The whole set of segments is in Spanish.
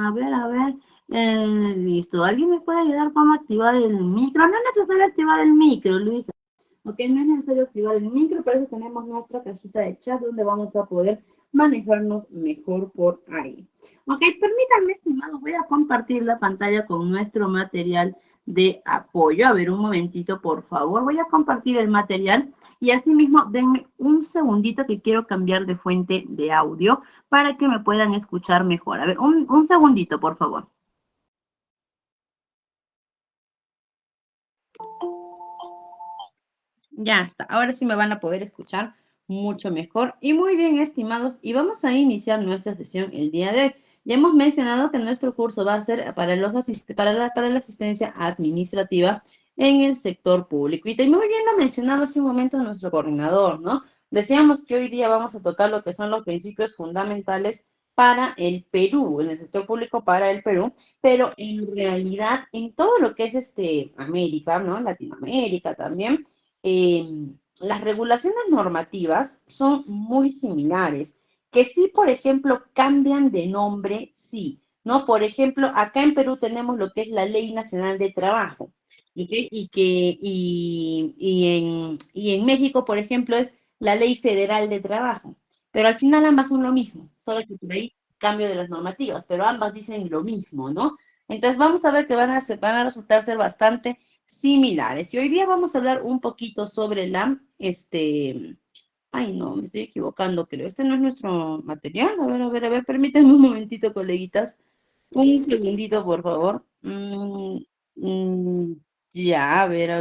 A ver, listo. ¿Alguien me puede ayudar cómo activar el micro? No es necesario activar el micro, Luisa. Ok, no es necesario activar el micro, para eso tenemos nuestra cajita de chat donde vamos a poder manejarnos mejor por ahí. Ok, permítanme, estimados, voy a compartir la pantalla con nuestro material de apoyo. A ver, un momentito, por favor. Voy a compartir el material y asimismo denme un segundito que quiero cambiar de fuente de audio para que me puedan escuchar mejor. A ver, un segundito, por favor. Ya está, ahora sí me van a poder escuchar mucho mejor. Y muy bien, estimados, y vamos a iniciar nuestra sesión el día de hoy. Ya hemos mencionado que nuestro curso va a ser para, para la asistencia administrativa en el sector público. Y muy bien lo mencionaba hace un momento nuestro coordinador, ¿no? Decíamos que hoy día vamos a tocar lo que son los principios fundamentales para el Perú, en el sector público para el Perú, pero en realidad en todo lo que es América, ¿no? Latinoamérica también las regulaciones normativas son muy similares, que sí, por ejemplo, cambian de nombre, sí, ¿no? Por ejemplo, acá en Perú tenemos lo que es la Ley Nacional de Trabajo, ¿ok? Y en México, por ejemplo, es la Ley Federal de Trabajo, pero al final ambas son lo mismo, solo que por ahí cambio de las normativas, pero ambas dicen lo mismo, ¿no? Entonces vamos a ver que van a resultar ser bastante similares. Y hoy día vamos a hablar un poquito sobre ay no, me estoy equivocando, creo. Este no es nuestro material. A ver, permítanme un momentito, coleguitas. Un segundito, por favor. Mm, ya, a ver.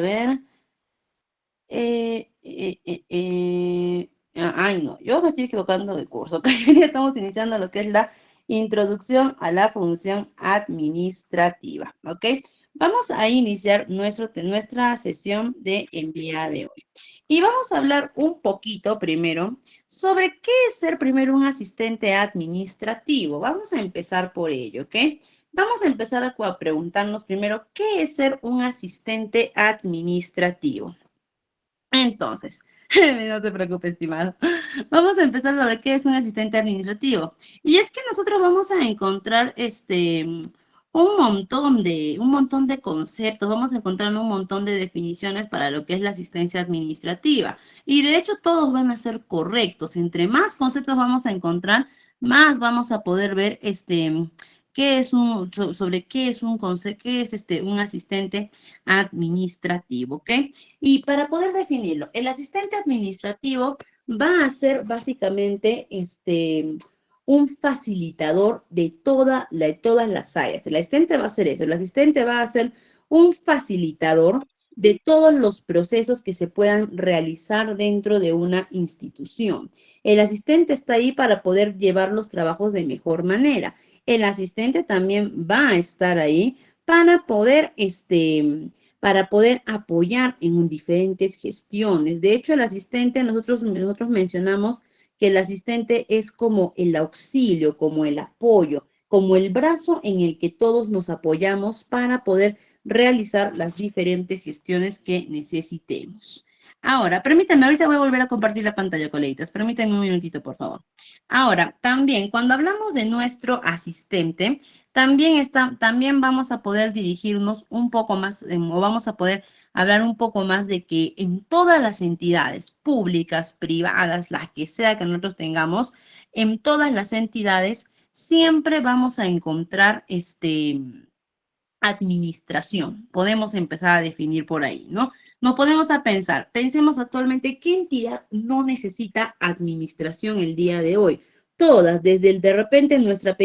Ay, no, yo me estoy equivocando de curso. Ok, hoy día estamos iniciando lo que es la introducción a la función administrativa. ¿Ok? Vamos a iniciar nuestra sesión de el día de hoy. Y vamos a hablar un poquito primero sobre qué es ser primero un asistente administrativo. Vamos a empezar por ello, ¿ok? Vamos a empezar a preguntarnos primero qué es ser un asistente administrativo. Entonces, no se preocupe, estimado. Vamos a empezar sobre qué es un asistente administrativo. Y es que nosotros vamos a encontrar un montón de conceptos, vamos a encontrar un montón de definiciones para lo que es la asistencia administrativa. Y de hecho, todos van a ser correctos. Entre más conceptos vamos a encontrar, más vamos a poder ver sobre qué es un concepto, qué es un asistente administrativo, ¿ok? Y para poder definirlo, el asistente administrativo va a ser básicamente un facilitador de todas las áreas. El asistente va a ser eso, el asistente va a ser un facilitador de todos los procesos que se puedan realizar dentro de una institución. El asistente está ahí para poder llevar los trabajos de mejor manera. El asistente también va a estar ahí para poder apoyar en diferentes gestiones. De hecho, el asistente, nosotros mencionamos que el asistente es como el auxilio, como el apoyo, como el brazo en el que todos nos apoyamos para poder realizar las diferentes gestiones que necesitemos. Ahora, permítanme, ahorita voy a volver a compartir la pantalla, coleguitas. Permítanme un minutito, por favor. Ahora, también, cuando hablamos de nuestro asistente, también vamos a poder dirigirnos un poco más, o vamos a poder hablar un poco más de que en todas las entidades públicas, privadas, las que sea que nosotros tengamos, en todas las entidades siempre vamos a encontrar administración. Podemos empezar a definir por ahí, ¿no? Nos podemos a pensar, pensemos actualmente qué entidad no necesita administración el día de hoy. Todas, desde de repente nuestra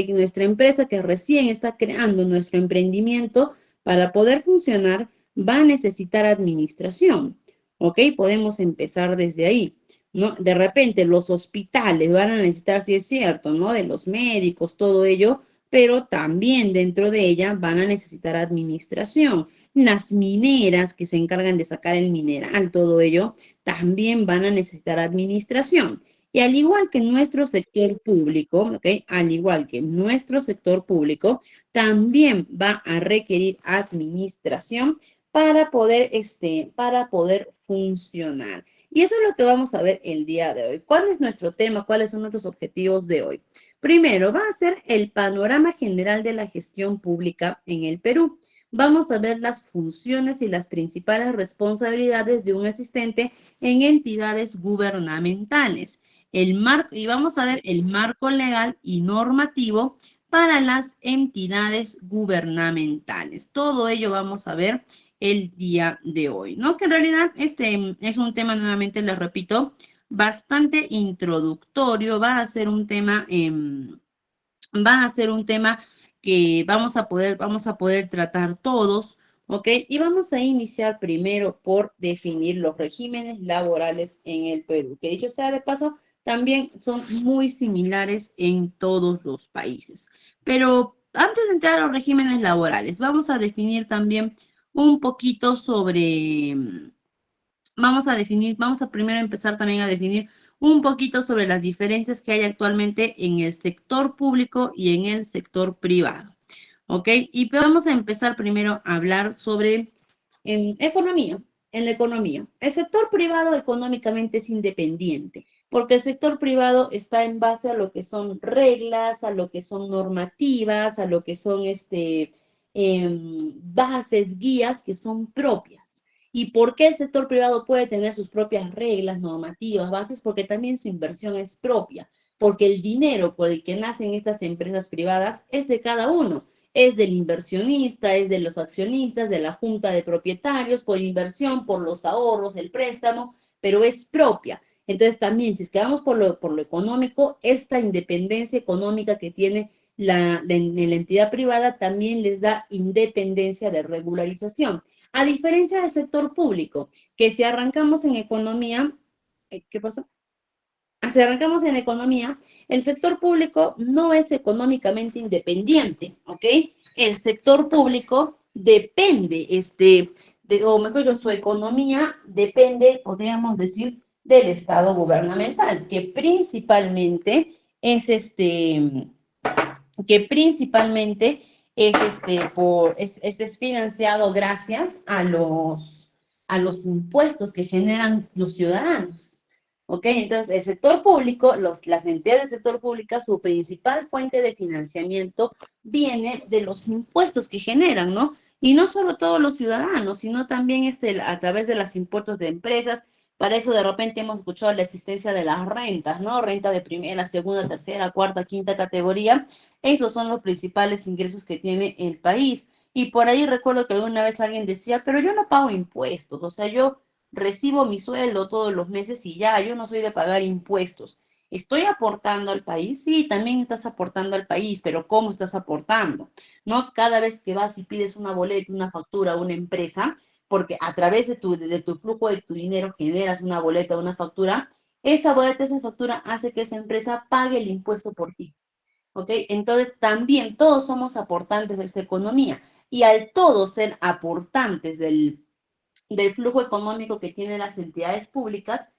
empresa que recién está creando nuestro emprendimiento, para poder funcionar, va a necesitar administración. ¿Ok? Podemos empezar desde ahí. ¿No? De repente los hospitales van a necesitar, si es cierto, ¿no? De los médicos, todo ello, pero también dentro de ella van a necesitar administración. Las mineras que se encargan de sacar el mineral, todo ello, también van a necesitar administración. Y al igual que nuestro sector público, ¿ok? Al igual que nuestro sector público, también va a requerir administración para poder funcionar. Y eso es lo que vamos a ver el día de hoy. ¿Cuál es nuestro tema? ¿Cuáles son nuestros objetivos de hoy? Primero, va a ser el panorama general de la gestión pública en el Perú. Vamos a ver las funciones y las principales responsabilidades de un asistente en entidades gubernamentales. Y vamos a ver el marco legal y normativo para las entidades gubernamentales. Todo ello vamos a ver el día de hoy, ¿no? Que en realidad este es un tema, nuevamente les repito, bastante introductorio, va a ser un tema que vamos a poder tratar todos, ¿ok? Y vamos a iniciar primero por definir los regímenes laborales en el Perú, que dicho sea de paso, también son muy similares en todos los países. Pero antes de entrar a los regímenes laborales, vamos a definir también un poquito sobre vamos a primero empezar también a definir un poquito sobre las diferencias que hay actualmente en el sector público y en el sector privado. ¿Ok? Y vamos a empezar primero a hablar sobre economía. En la economía, el sector privado económicamente es independiente, porque el sector privado está en base a lo que son reglas, a lo que son normativas, a lo que son bases, guías que son propias. ¿Y por qué el sector privado puede tener sus propias reglas, normativas, bases? Porque también su inversión es propia, porque el dinero por el que nacen estas empresas privadas es de cada uno, es del inversionista, es de los accionistas, de la junta de propietarios, por inversión, por los ahorros, el préstamo, pero es propia. Entonces también, si es que vamos por lo económico, esta independencia económica que tiene la entidad privada también les da independencia de regularización. A diferencia del sector público, que si arrancamos en economía, ¿qué pasó? Si arrancamos en economía, el sector público no es económicamente independiente, ¿ok? El sector público depende, o mejor dicho, su economía depende, podríamos decir, del Estado gubernamental, que principalmente es financiado gracias a los impuestos que generan los ciudadanos. ¿Ok? Entonces, el sector público, las entidades del sector público, su principal fuente de financiamiento viene de los impuestos que generan, ¿no? Y no solo todos los ciudadanos, sino también a través de los impuestos de empresas. Para eso de repente hemos escuchado la existencia de las rentas, ¿no? Renta de primera, segunda, tercera, cuarta, quinta categoría. Esos son los principales ingresos que tiene el país. Y por ahí recuerdo que alguna vez alguien decía, pero yo no pago impuestos, o sea, yo recibo mi sueldo todos los meses y ya, yo no soy de pagar impuestos. ¿Estoy aportando al país? Sí, también estás aportando al país, pero ¿cómo estás aportando? No cada vez que vas y pides una boleta, una factura a una empresa, porque a través de tu flujo de tu dinero generas una boleta, una factura, esa boleta, esa factura hace que esa empresa pague el impuesto por ti. ¿Ok? Entonces también todos somos aportantes de esta economía y al todos ser aportantes del flujo económico que tienen las entidades públicas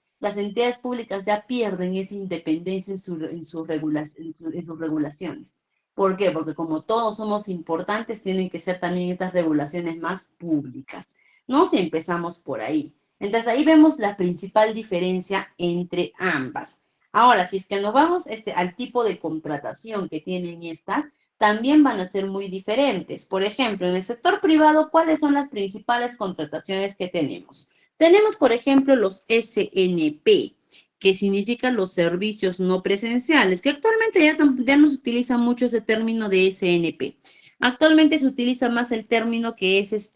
ya pierden esa independencia en sus regulaciones. ¿Por qué? Porque como todos somos importantes, tienen que ser también estas regulaciones más públicas, ¿no? Si empezamos por ahí. Entonces ahí vemos la principal diferencia entre ambas. Ahora, si es que nos vamos al tipo de contratación que tienen estas, también van a ser muy diferentes. Por ejemplo, en el sector privado, ¿cuáles son las principales contrataciones que tenemos? Tenemos, por ejemplo, los SNP, que significan los servicios no presenciales, que actualmente ya no se utiliza mucho ese término de SNP. Actualmente se utiliza más el término que es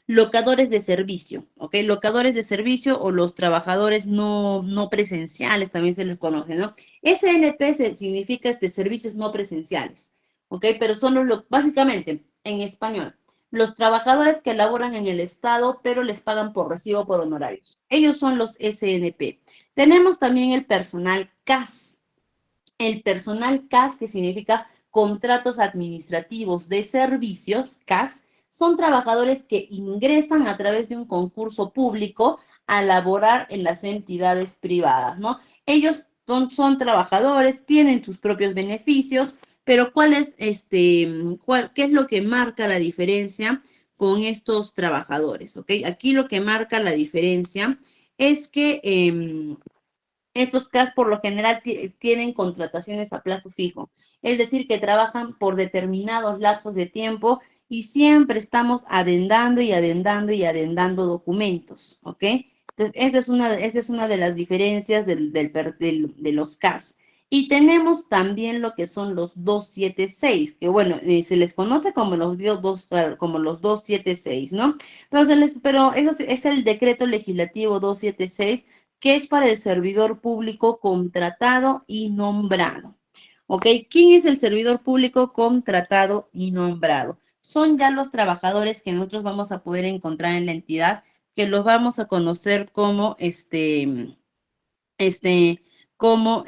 locadores de servicio, ¿ok? Locadores de servicio o los trabajadores no presenciales, también se les conoce, ¿no? SNP significa servicios no presenciales. ¿Ok? Pero son básicamente, en español, los trabajadores que laboran en el Estado, pero les pagan por recibo por honorarios. Ellos son los SNP. Tenemos también el personal CAS. El personal CAS, que significa contratos administrativos de servicios, CAS, son trabajadores que ingresan a través de un concurso público a laborar en las entidades privadas, ¿no? Ellos son trabajadores, tienen sus propios beneficios, pero ¿qué es lo que marca la diferencia con estos trabajadores? ¿Ok? Aquí lo que marca la diferencia es que Estos CAS por lo general tienen contrataciones a plazo fijo, es decir, que trabajan por determinados lapsos de tiempo y siempre estamos adendando y adendando y adendando documentos, ¿ok? Entonces, esa es una de las diferencias de los CAS. Y tenemos también lo que son los 276, que bueno, se les conoce como como los 276, ¿no? Pero eso es el decreto legislativo 276 que es para el servidor público contratado y nombrado. ¿Ok? ¿Quién es el servidor público contratado y nombrado? Son ya los trabajadores que nosotros vamos a poder encontrar en la entidad, que los vamos a conocer como este, como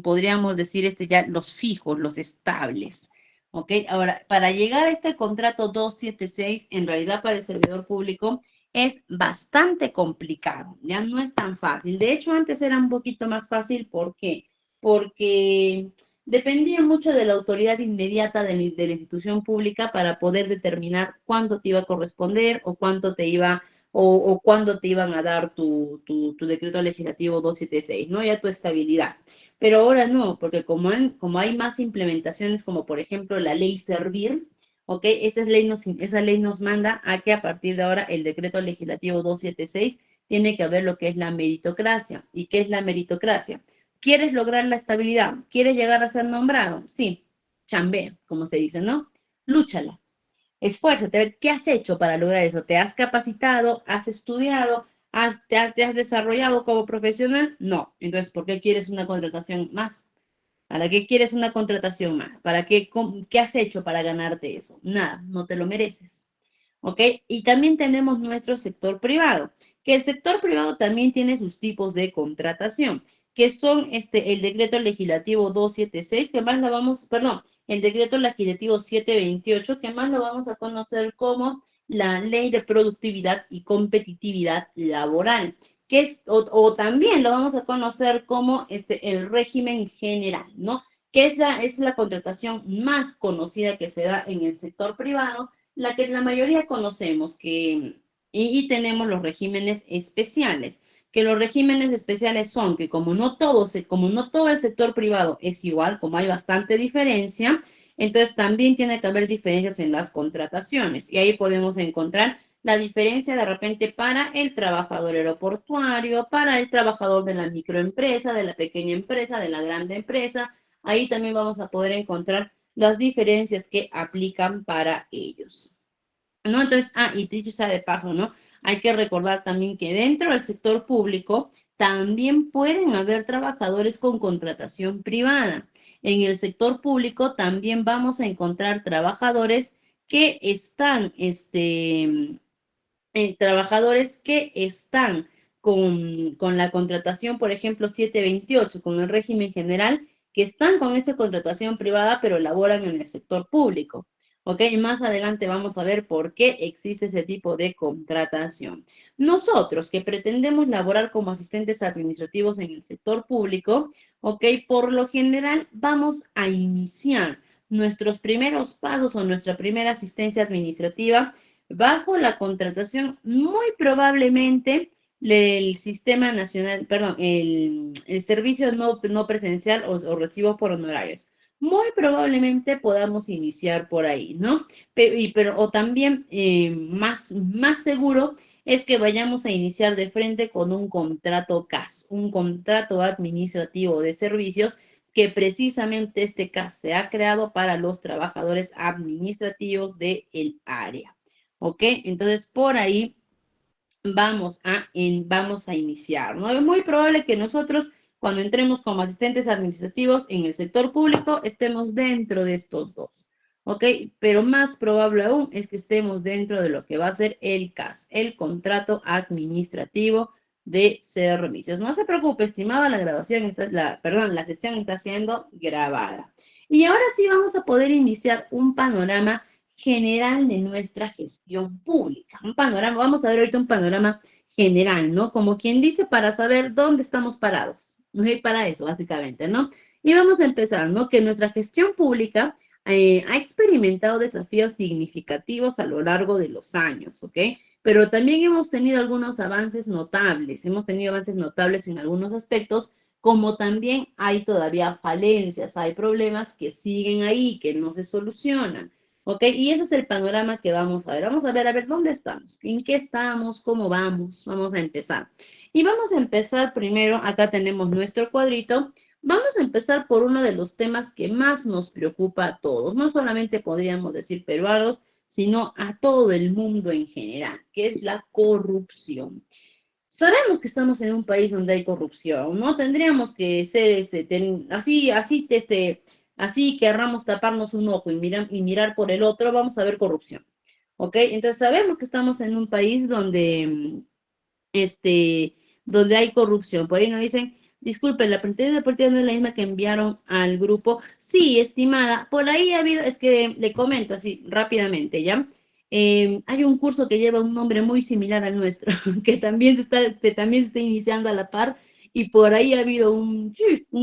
podríamos decir, ya los fijos, los estables. ¿Ok? Ahora, para llegar a este contrato 276, en realidad para el servidor público es bastante complicado, ya no es tan fácil. De hecho, antes era un poquito más fácil, ¿por qué? Porque dependía mucho de la autoridad inmediata de la institución pública para poder determinar cuánto te iba a corresponder o cuánto te iba o cuándo te iban a dar tu decreto legislativo 276, ¿no? Ya tu estabilidad. Pero ahora no, porque como hay más implementaciones, como por ejemplo la ley Servir, ¿ok? Esa ley nos manda a que a partir de ahora el decreto legislativo 276 tiene que haber lo que es la meritocracia. ¿Y qué es la meritocracia? ¿Quieres lograr la estabilidad? ¿Quieres llegar a ser nombrado? Sí, chambea, como se dice, ¿no? Lúchala. Esfuérzate, a ver qué has hecho para lograr eso. ¿Te has capacitado? ¿Has estudiado? ¿Te has desarrollado como profesional? No. Entonces, ¿por qué quieres una contratación más? ¿Para qué quieres una contratación más? ¿Para qué has hecho para ganarte eso? Nada, no te lo mereces. ¿Ok? Y también tenemos nuestro sector privado, que el sector privado también tiene sus tipos de contratación, que son el decreto legislativo 276, que más lo vamos, perdón, el decreto legislativo 728, que más lo vamos a conocer como la Ley de Productividad y Competitividad Laboral, que o también lo vamos a conocer como el régimen general, ¿no? Que es la contratación más conocida que se da en el sector privado, la que la mayoría conocemos, y tenemos los regímenes especiales, que los regímenes especiales son que como no todo el sector privado es igual, como hay bastante diferencia, entonces también tiene que haber diferencias en las contrataciones, y ahí podemos encontrar la diferencia de repente para el trabajador aeroportuario, para el trabajador de la microempresa, de la pequeña empresa, de la grande empresa, ahí también vamos a poder encontrar las diferencias que aplican para ellos, ¿no? Entonces, y dicho sea de paso, ¿no? Hay que recordar también que dentro del sector público también pueden haber trabajadores con contratación privada. En el sector público también vamos a encontrar trabajadores que están con la contratación, por ejemplo, 728, con el régimen general, que están con esa contratación privada, pero laboran en el sector público. ¿Ok? Más adelante vamos a ver por qué existe ese tipo de contratación. Nosotros que pretendemos laborar como asistentes administrativos en el sector público, ¿ok? Por lo general vamos a iniciar nuestros primeros pasos o nuestra primera asistencia administrativa bajo la contratación, muy probablemente el sistema nacional, perdón, el servicio no presencial o recibo por honorarios. Muy probablemente podamos iniciar por ahí, ¿no? O también más seguro es que vayamos a iniciar de frente con un contrato CAS, un contrato administrativo de servicios, que precisamente este CAS se ha creado para los trabajadores administrativos del área. ¿Ok? Entonces, por ahí vamos a iniciar, ¿no? Es muy probable que nosotros, cuando entremos como asistentes administrativos en el sector público, estemos dentro de estos dos, ¿ok? Pero más probable aún es que estemos dentro de lo que va a ser el CAS, el contrato administrativo de servicios. No se preocupe, estimada, la sesión está siendo grabada. Y ahora sí vamos a poder iniciar un panorama general de nuestra gestión pública. Un panorama, vamos a ver ahorita un panorama general, ¿no? Como quien dice, para saber dónde estamos parados. ¿No? Y para eso, básicamente, ¿no? Y vamos a empezar, ¿no? Que nuestra gestión pública ha experimentado desafíos significativos a lo largo de los años, ¿ok? pero también hemos tenido algunos avances notables, hemos tenido avances notables en algunos aspectos, como también hay todavía falencias, hay problemas que siguen ahí, que no se solucionan. ¿Ok? Y ese es el panorama que vamos a ver. Vamos a ver dónde estamos, en qué estamos, cómo vamos. Vamos a empezar. Y vamos a empezar primero, acá tenemos nuestro cuadrito. Vamos a empezar por uno de los temas que más nos preocupa a todos. No solamente podríamos decir peruanos, sino a todo el mundo en general, que es la corrupción. Sabemos que estamos en un país donde hay corrupción, ¿no? Tendríamos que ser así querramos taparnos un ojo y mirar por el otro, vamos a ver corrupción, ¿ok? Entonces sabemos que estamos en un país este, donde hay corrupción. Por ahí nos dicen, disculpen, la pantalla deportiva no es la misma que enviaron al grupo. Sí, estimada, por ahí ha habido, es que le comento así rápidamente, ¿ya? Hay un curso que lleva un nombre muy similar al nuestro, que también se está iniciando a la par, y por ahí ha habido un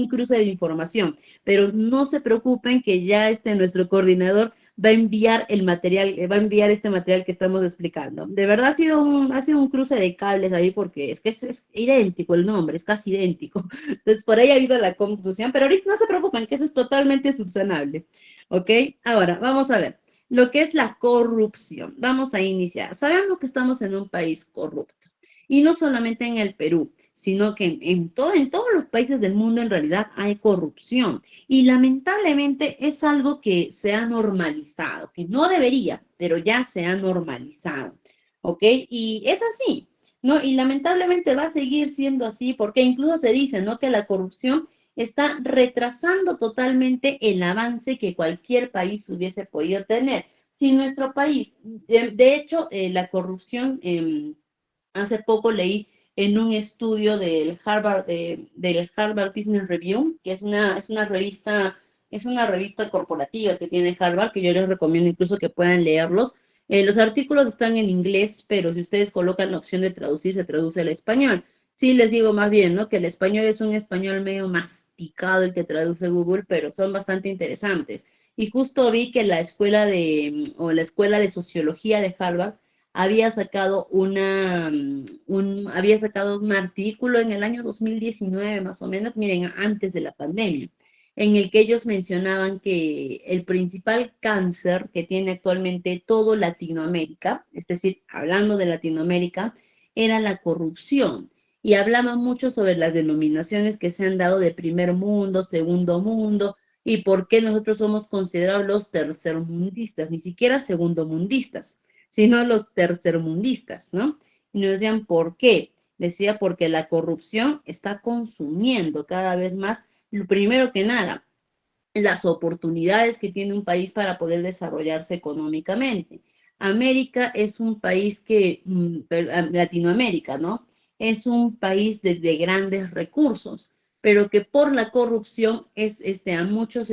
cruce de información. Pero no se preocupen que ya nuestro coordinador va a enviar el material, va a enviar este material que estamos explicando. De verdad ha sido un cruce de cables ahí porque es idéntico el nombre, es casi idéntico. Entonces, por ahí ha habido la confusión, pero ahorita no se preocupen, que eso es totalmente subsanable. ¿Ok? Ahora, vamos a ver. Lo que es la corrupción. Vamos a iniciar. Sabemos que estamos en un país corrupto. Y no solamente en el Perú, sino que en todos los países del mundo en realidad hay corrupción. Y lamentablemente es algo que se ha normalizado, que no debería, pero ya se ha normalizado. ¿Ok? Y es así, ¿no? Y lamentablemente va a seguir siendo así, porque incluso se dice, ¿no? Que la corrupción está retrasando totalmente el avance que cualquier país hubiese podido tener. Si nuestro país, de hecho, la corrupción, hace poco leí en un estudio del Harvard Business Review, que es una revista corporativa que tiene Harvard, que yo les recomiendo incluso que puedan leerlos. Los artículos están en inglés, pero si ustedes colocan la opción de traducir, se traduce al español. Sí, les digo más bien, ¿no? Que el español es un español medio masticado el que traduce Google, pero son bastante interesantes. Y justo vi que la escuela de sociología de Harvard había sacado había sacado un artículo en el año 2019, más o menos, miren, antes de la pandemia, en el que ellos mencionaban que el principal cáncer que tiene actualmente todo Latinoamérica, es decir, hablando de Latinoamérica, era la corrupción. Y hablaban mucho sobre las denominaciones que se han dado de primer mundo, segundo mundo, y por qué nosotros somos considerados los tercermundistas, ni siquiera segundomundistas, sino los tercermundistas, ¿no? Y nos decían, ¿por qué? Decía, porque la corrupción está consumiendo cada vez más, lo primero que nada, las oportunidades que tiene un país para poder desarrollarse económicamente. América es un país Latinoamérica, ¿no? Es un país de grandes recursos, pero que por la corrupción a muchos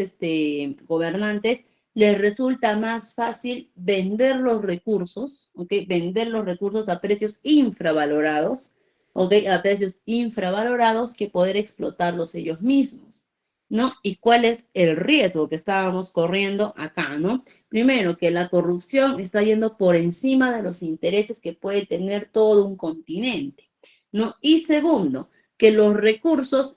gobernantes les resulta más fácil vender los recursos, ¿ok? Vender los recursos a precios infravalorados, ¿ok? A precios infravalorados que poder explotarlos ellos mismos. ¿No? ¿Y cuál es el riesgo que estábamos corriendo acá, ¿no? Primero, que la corrupción está yendo por encima de los intereses que puede tener todo un continente, ¿no? Y segundo, que los recursos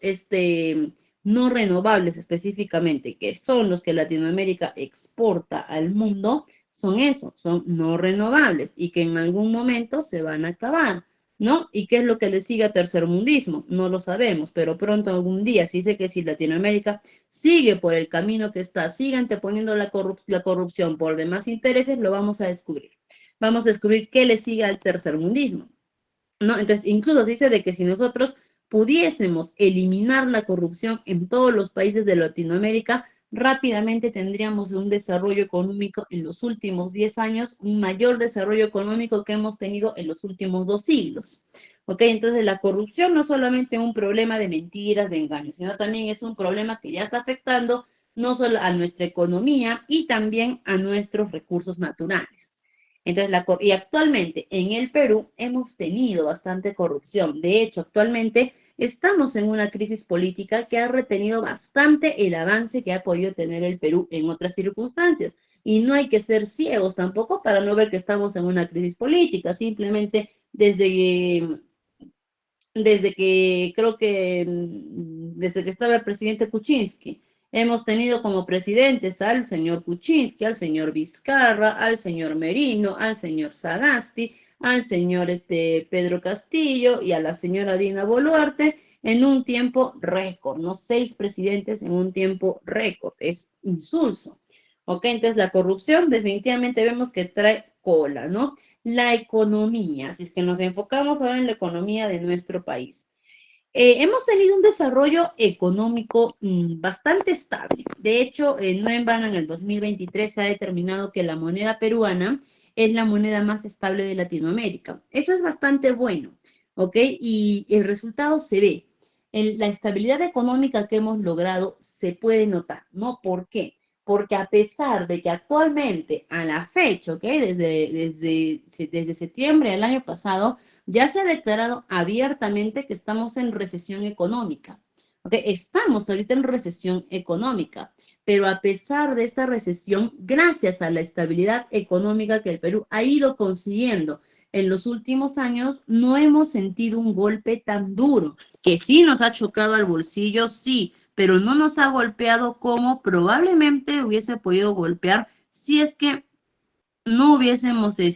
no renovables específicamente, que son los que Latinoamérica exporta al mundo, son eso, son no renovables y que en algún momento se van a acabar. ¿No? ¿Y qué es lo que le sigue a tercermundismo? No lo sabemos, pero pronto algún día, si dice que si Latinoamérica sigue por el camino que está, sigue anteponiendo la corrupción por demás intereses, lo vamos a descubrir. Vamos a descubrir qué le sigue al tercermundismo, ¿no? Entonces, incluso se dice de que si nosotros pudiésemos eliminar la corrupción en todos los países de Latinoamérica, rápidamente tendríamos un desarrollo económico en los últimos 10 años, un mayor desarrollo económico que hemos tenido en los últimos 2 siglos. ¿Ok? Entonces, la corrupción no es solamente un problema de mentiras, de engaños, sino también es un problema que ya está afectando no solo a nuestra economía y también a nuestros recursos naturales. Entonces, y actualmente en el Perú hemos tenido bastante corrupción. De hecho, actualmente Estamos en una crisis política que ha retenido bastante el avance que ha podido tener el Perú en otras circunstancias. Y no hay que ser ciegos tampoco para no ver que estamos en una crisis política. Simplemente desde que creo que desde que estaba el presidente Kuczynski, hemos tenido como presidentes al señor Kuczynski, al señor Vizcarra, al señor Merino, al señor Sagasti, al señor Pedro Castillo y a la señora Dina Boluarte en un tiempo récord, ¿no? 6 presidentes en un tiempo récord, es insulso. ¿Ok? Entonces la corrupción definitivamente vemos que trae cola, ¿no? La economía, si es que nos enfocamos ahora en la economía de nuestro país. Hemos tenido un desarrollo económico bastante estable. De hecho, no en vano, en el 2023 se ha determinado que la moneda peruana es la moneda más estable de Latinoamérica. Eso es bastante bueno, ¿ok? Y el resultado se ve. La estabilidad económica que hemos logrado se puede notar, ¿no? ¿Por qué? Porque a pesar de que actualmente, a la fecha, ¿ok? Desde septiembre del año pasado, ya se ha declarado abiertamente que estamos en recesión económica. ¿Okay? Estamos ahorita en recesión económica, pero a pesar de esta recesión, gracias a la estabilidad económica que el Perú ha ido consiguiendo en los últimos años, no hemos sentido un golpe tan duro, que sí nos ha chocado al bolsillo, sí, pero no nos ha golpeado como probablemente hubiese podido golpear si es que no hubiésemos, si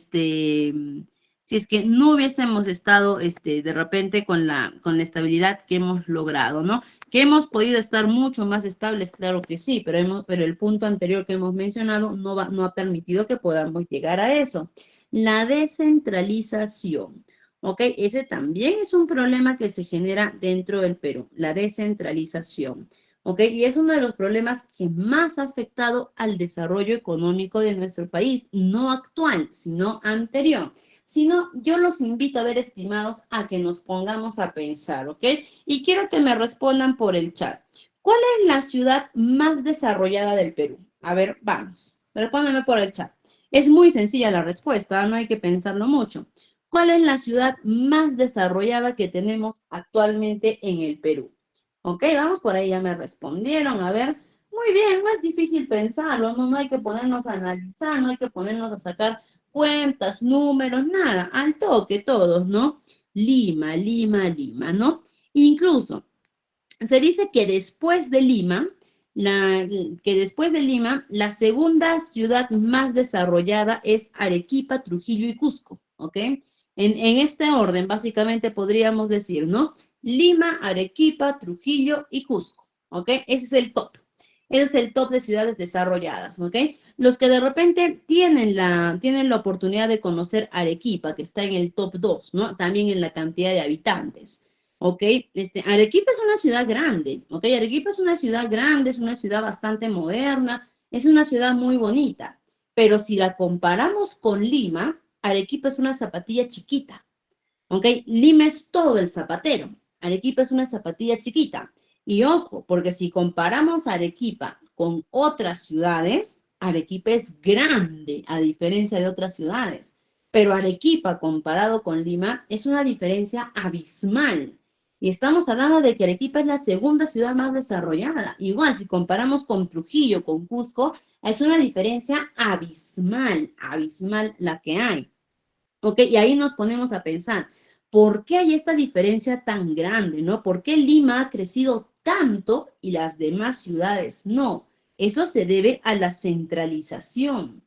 es que no hubiésemos estado, de repente con la estabilidad que hemos logrado, ¿no? Que hemos podido estar mucho más estables, claro que sí, pero el punto anterior que hemos mencionado no ha permitido que podamos llegar a eso. La descentralización, ¿ok? Ese también es un problema que se genera dentro del Perú, la descentralización. ¿Ok? Y es uno de los problemas que más ha afectado al desarrollo económico de nuestro país, no actual, sino anterior. Si no, yo los invito a ver, estimados, a que nos pongamos a pensar, ¿ok? Y quiero que me respondan por el chat. ¿Cuál es la ciudad más desarrollada del Perú? A ver, vamos, respóndanme por el chat. Es muy sencilla la respuesta, no hay que pensarlo mucho. ¿Cuál es la ciudad más desarrollada que tenemos actualmente en el Perú? Ok, vamos por ahí, ya me respondieron. A ver, muy bien, no es difícil pensarlo, no hay que ponernos a analizar, no hay que ponernos a sacar cuentas, números, nada, al toque todos, ¿no? Lima, Lima, Lima, ¿no? Incluso se dice que después de Lima, la segunda ciudad más desarrollada es Arequipa, Trujillo y Cusco, ¿ok? En este orden, básicamente podríamos decir, ¿no? Lima, Arequipa, Trujillo y Cusco, ¿ok? Ese es el top. Ese es el top de ciudades desarrolladas, ¿ok? Los que de repente tienen la oportunidad de conocer Arequipa, que está en el top 2, ¿no? También en la cantidad de habitantes. ¿Ok? Arequipa es una ciudad grande, ¿ok? Arequipa es una ciudad grande, es una ciudad bastante moderna, es una ciudad muy bonita, pero si la comparamos con Lima, Arequipa es una zapatilla chiquita, ¿ok? Lima es todo el zapatero, Arequipa es una zapatilla chiquita. Y ojo, porque si comparamos Arequipa con otras ciudades, Arequipa es grande, a diferencia de otras ciudades. Pero Arequipa comparado con Lima es una diferencia abismal. Y estamos hablando de que Arequipa es la segunda ciudad más desarrollada. Igual, si comparamos con Trujillo, con Cusco, es una diferencia abismal, abismal la que hay. ¿Ok? Y ahí nos ponemos a pensar, ¿por qué hay esta diferencia tan grande, no? ¿Por qué Lima ha crecido tanto y las demás ciudades no? Eso se debe a la centralización,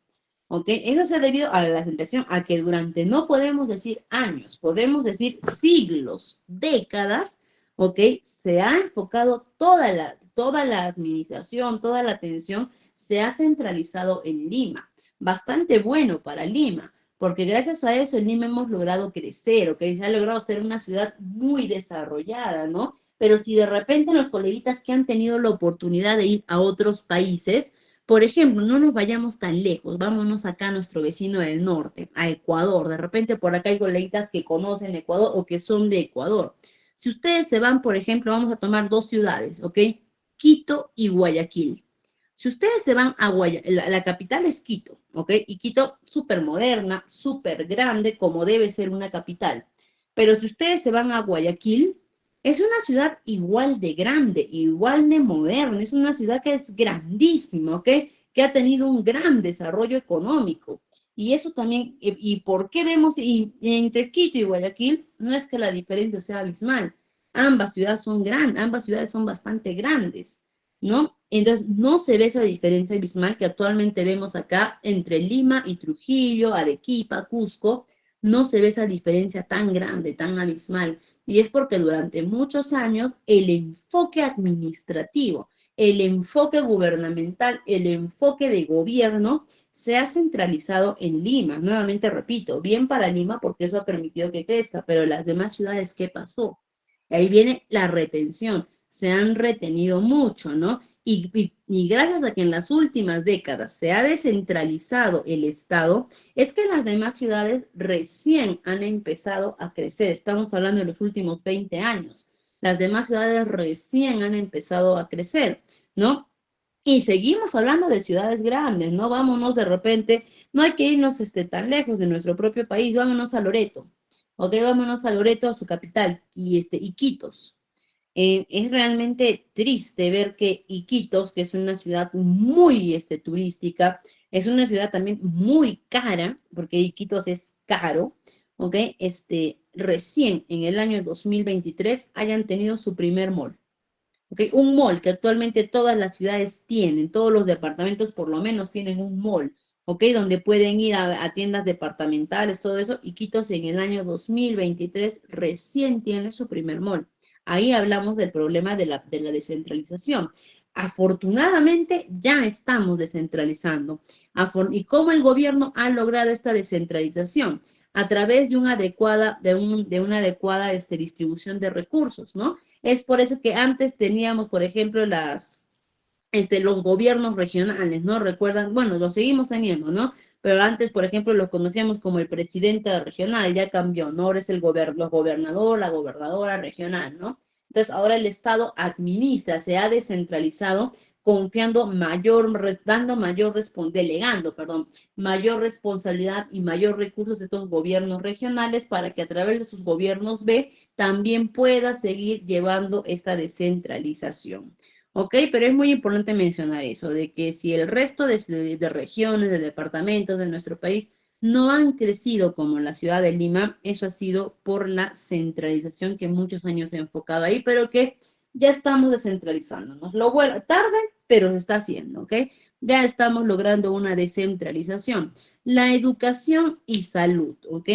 ¿ok? Eso se ha debido a la centralización, a que durante, no podemos decir años, podemos decir siglos, décadas, ¿ok? Se ha enfocado toda la administración, toda la atención, se ha centralizado en Lima. Bastante bueno para Lima porque gracias a eso en Lima hemos logrado crecer, ¿ok? Se ha logrado ser una ciudad muy desarrollada, ¿no? Pero si de repente los coleguitas que han tenido la oportunidad de ir a otros países, por ejemplo, no nos vayamos tan lejos, vámonos acá a nuestro vecino del norte, a Ecuador. De repente por acá hay coleguitas que conocen Ecuador o que son de Ecuador. Si ustedes se van, por ejemplo, vamos a tomar 2 ciudades, ¿ok? Quito y Guayaquil. Si ustedes se van a Guayaquil, la capital es Quito, ¿ok? Y Quito súper moderna, súper grande, como debe ser una capital. Pero si ustedes se van a Guayaquil, Es una ciudad igual de grande, igual de moderna, es una ciudad que es grandísima, ¿ok? Que ha tenido un gran desarrollo económico. Y eso también, ¿y por qué vemos? Y entre Quito y Guayaquil, no es que la diferencia sea abismal. Ambas ciudades son grandes, ambas ciudades son bastante grandes, ¿no? Entonces, no se ve esa diferencia abismal que actualmente vemos acá entre Lima y Trujillo, Arequipa, Cusco. No se ve esa diferencia tan grande, tan abismal. Y es porque durante muchos años el enfoque administrativo, el enfoque gubernamental, el enfoque de gobierno se ha centralizado en Lima. Nuevamente repito, bien para Lima porque eso ha permitido que crezca, pero las demás ciudades, ¿qué pasó? Ahí viene la retención. Se han retenido mucho, ¿no? Y gracias a que en las últimas décadas se ha descentralizado el Estado, es que las demás ciudades recién han empezado a crecer. Estamos hablando de los últimos 20 años. Las demás ciudades recién han empezado a crecer, ¿no? Y seguimos hablando de ciudades grandes, ¿no? Vámonos de repente, no hay que irnos tan lejos de nuestro propio país, vámonos a Loreto, ¿ok? Vámonos a Loreto, a su capital, Iquitos. Es realmente triste ver que Iquitos, que es una ciudad muy turística, es una ciudad también muy cara, porque Iquitos es caro, ¿ok? Recién en el año 2023 hayan tenido su primer mall. ¿Okay? Un mall que actualmente todas las ciudades tienen, todos los departamentos por lo menos tienen un mall, ¿ok? Donde pueden ir a tiendas departamentales, todo eso, y Iquitos en el año 2023 recién tiene su primer mall. Ahí hablamos del problema de la descentralización. Afortunadamente ya estamos descentralizando. ¿Y cómo el gobierno ha logrado esta descentralización? A través de una adecuada distribución de recursos, ¿no? Es por eso que antes teníamos, por ejemplo, los gobiernos regionales, ¿no? Recuerdan, bueno, los seguimos teniendo, ¿no? Pero antes, por ejemplo, lo conocíamos como el presidente regional, ya cambió, ¿no? Ahora es el gobernador, la gobernadora regional, ¿no? Entonces, ahora el Estado administra, se ha descentralizado, confiando delegando, perdón, mayor responsabilidad y mayor recursos a estos gobiernos regionales para que a través de sus gobiernos B también pueda seguir llevando esta descentralización. ¿Ok? Pero es muy importante mencionar eso, de que si el resto de regiones, de departamentos de nuestro país no han crecido como la ciudad de Lima, eso ha sido por la centralización que muchos años se ha enfocado ahí, pero que ya estamos descentralizándonos. Lo bueno, tarde, pero se está haciendo, ¿ok? Ya estamos logrando una descentralización. La educación y salud, ¿ok?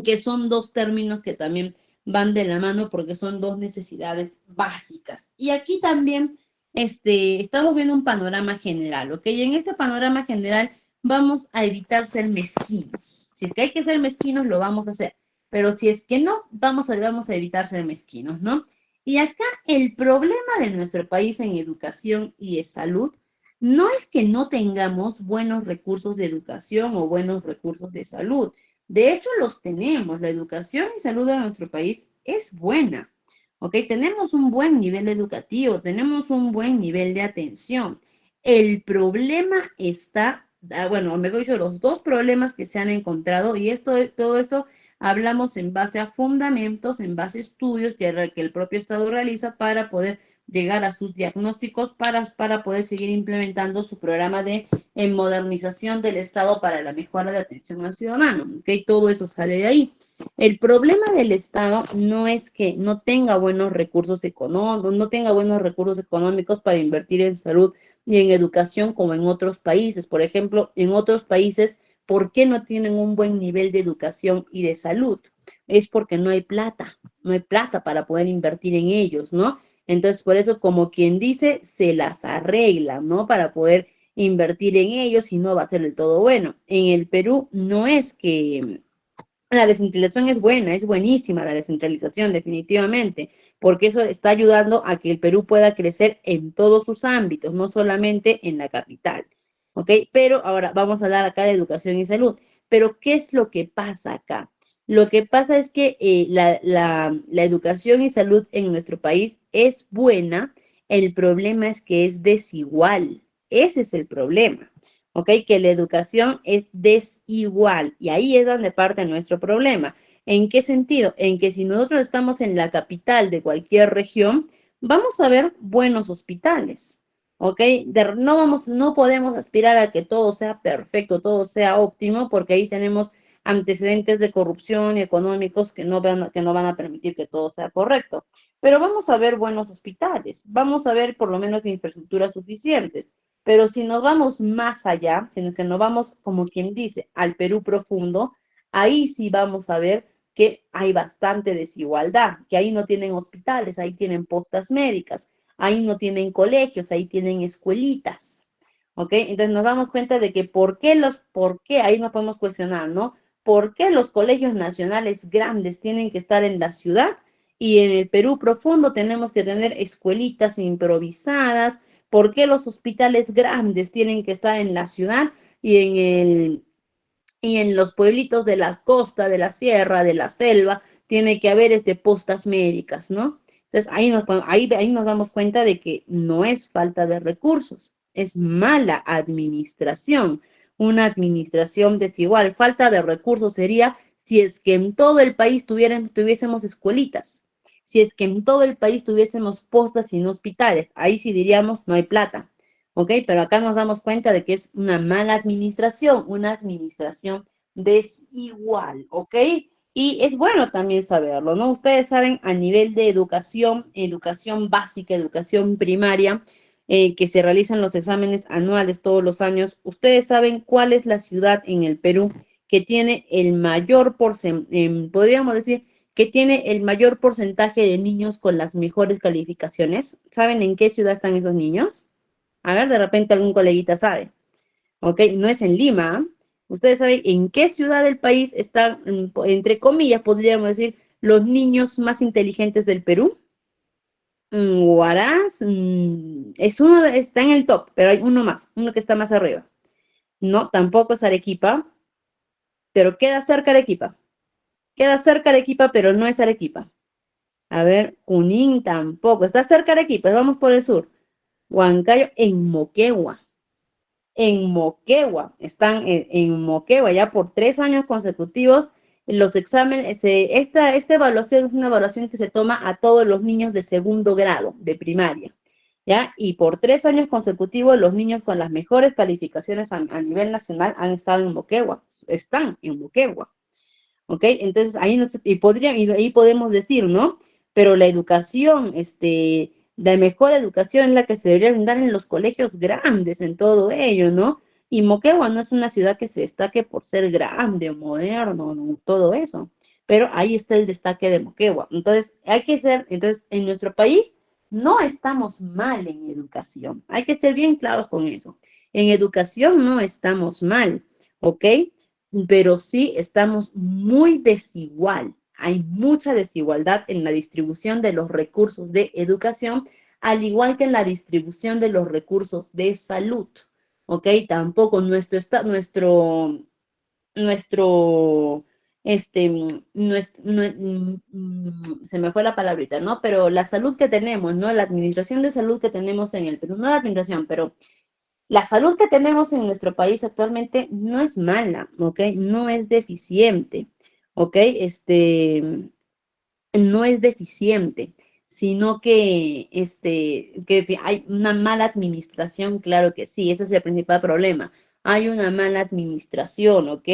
Que son dos términos que también van de la mano porque son dos necesidades básicas. Y aquí también estamos viendo un panorama general, ¿ok? Y en este panorama general vamos a evitar ser mezquinos. Si es que hay que ser mezquinos, lo vamos a hacer. Pero si es que no, vamos a evitar ser mezquinos, ¿no? Y acá el problema de nuestro país en educación y de salud no es que no tengamos buenos recursos de educación o buenos recursos de salud. De hecho, los tenemos. La educación y salud de nuestro país es buena. ¿Ok? Tenemos un buen nivel educativo, tenemos un buen nivel de atención. El problema está, bueno, mejor dicho, los dos problemas que se han encontrado, y todo esto hablamos en base a fundamentos, en base a estudios que el propio Estado realiza para poder llegar a sus diagnósticos para poder seguir implementando su programa de modernización del Estado para la mejora de atención al ciudadano. ¿Ok? Todo eso sale de ahí. El problema del Estado no es que no tenga buenos recursos económicos, no tenga buenos recursos económicos para invertir en salud y en educación como en otros países. Por ejemplo, en otros países, ¿por qué no tienen un buen nivel de educación y de salud? Es porque no hay plata para poder invertir en ellos, ¿no? Entonces, por eso, como quien dice, se las arregla, ¿no? Para poder invertir en ellos y no va a ser del todo bueno. En el Perú no es que la descentralización es buena, es buenísima la descentralización, definitivamente, porque eso está ayudando a que el Perú pueda crecer en todos sus ámbitos, no solamente en la capital, ¿ok? Pero ahora vamos a hablar acá de educación y salud. Pero, ¿qué es lo que pasa acá? Lo que pasa es que la educación y salud en nuestro país es buena, el problema es que es desigual, ese es el problema. ¿Ok? Que la educación es desigual y ahí es donde parte nuestro problema. ¿En qué sentido? En que si nosotros estamos en la capital de cualquier región, vamos a ver buenos hospitales, ¿ok? No podemos aspirar a que todo sea perfecto, todo sea óptimo, porque ahí tenemos antecedentes de corrupción y económicos que no van a permitir que todo sea correcto. Pero vamos a ver buenos hospitales, vamos a ver por lo menos infraestructuras suficientes. Pero si nos vamos más allá, si es que nos vamos, como quien dice, al Perú profundo, ahí sí vamos a ver que hay bastante desigualdad, que ahí no tienen hospitales, ahí tienen postas médicas, ahí no tienen colegios, ahí tienen escuelitas. ¿Ok? Entonces nos damos cuenta de que por qué, ahí no podemos cuestionar, ¿no? ¿Por qué los colegios nacionales grandes tienen que estar en la ciudad y en el Perú profundo tenemos que tener escuelitas improvisadas? ¿Por qué los hospitales grandes tienen que estar en la ciudad y y en los pueblitos de la costa, de la sierra, de la selva, tiene que haber postas médicas, ¿no? Entonces ahí nos damos cuenta de que no es falta de recursos, es mala administración, una administración desigual. Falta de recursos sería si es que en todo el país tuviésemos escuelitas, si es que en todo el país tuviésemos postas sin hospitales, ahí sí diríamos no hay plata. ¿Ok? Pero acá nos damos cuenta de que es una administración desigual, ¿ok? Y es bueno también saberlo, ¿no? Ustedes saben a nivel de educación, educación básica, educación primaria, que se realizan los exámenes anuales todos los años, ustedes saben cuál es la ciudad en el Perú que tiene el mayor porcentaje, podríamos decir, que tiene el mayor porcentaje de niños con las mejores calificaciones. ¿Saben en qué ciudad están esos niños? A ver, de repente algún coleguita sabe. ¿Ok? No es en Lima. Ustedes saben en qué ciudad del país están, entre comillas, podríamos decir, los niños más inteligentes del Perú. Huaraz está en el top, pero hay uno más, uno que está más arriba. No, tampoco es Arequipa, pero queda cerca Arequipa. Queda cerca Arequipa, pero no es Arequipa. A ver, Junín tampoco. Está cerca Arequipa, vamos por el sur. Huancayo en Moquegua. En Moquegua, están en Moquegua ya por 3 años consecutivos. Los exámenes, esta evaluación es una evaluación que se toma a todos los niños de segundo grado de primaria, ¿ya? Y por 3 años consecutivos los niños con las mejores calificaciones a nivel nacional han estado en Moquegua, están en Moquegua. ¿Ok? Entonces y ahí podemos decir, ¿no? Pero la educación, la mejor educación es la que se debería brindar en los colegios grandes, en todo ello, ¿no? Y Moquegua no es una ciudad que se destaque por ser grande, moderno, ¿no? Todo eso. Pero ahí está el destaque de Moquegua. Entonces, entonces, en nuestro país no estamos mal en educación. Hay que ser bien claros con eso. En educación no estamos mal, ¿ok? Pero sí estamos muy desigual. Hay mucha desigualdad en la distribución de los recursos de educación, al igual que en la distribución de los recursos de salud. ¿Ok? Tampoco nuestro, se me fue la palabrita, ¿no? Pero la salud que tenemos, ¿no? La administración de salud que tenemos en el Perú, no la administración, pero la salud que tenemos en nuestro país actualmente no es mala, ¿ok? No es deficiente, ¿ok? No es deficiente, sino que hay una mala administración, claro que sí, ese es el principal problema. Hay una mala administración, ¿ok?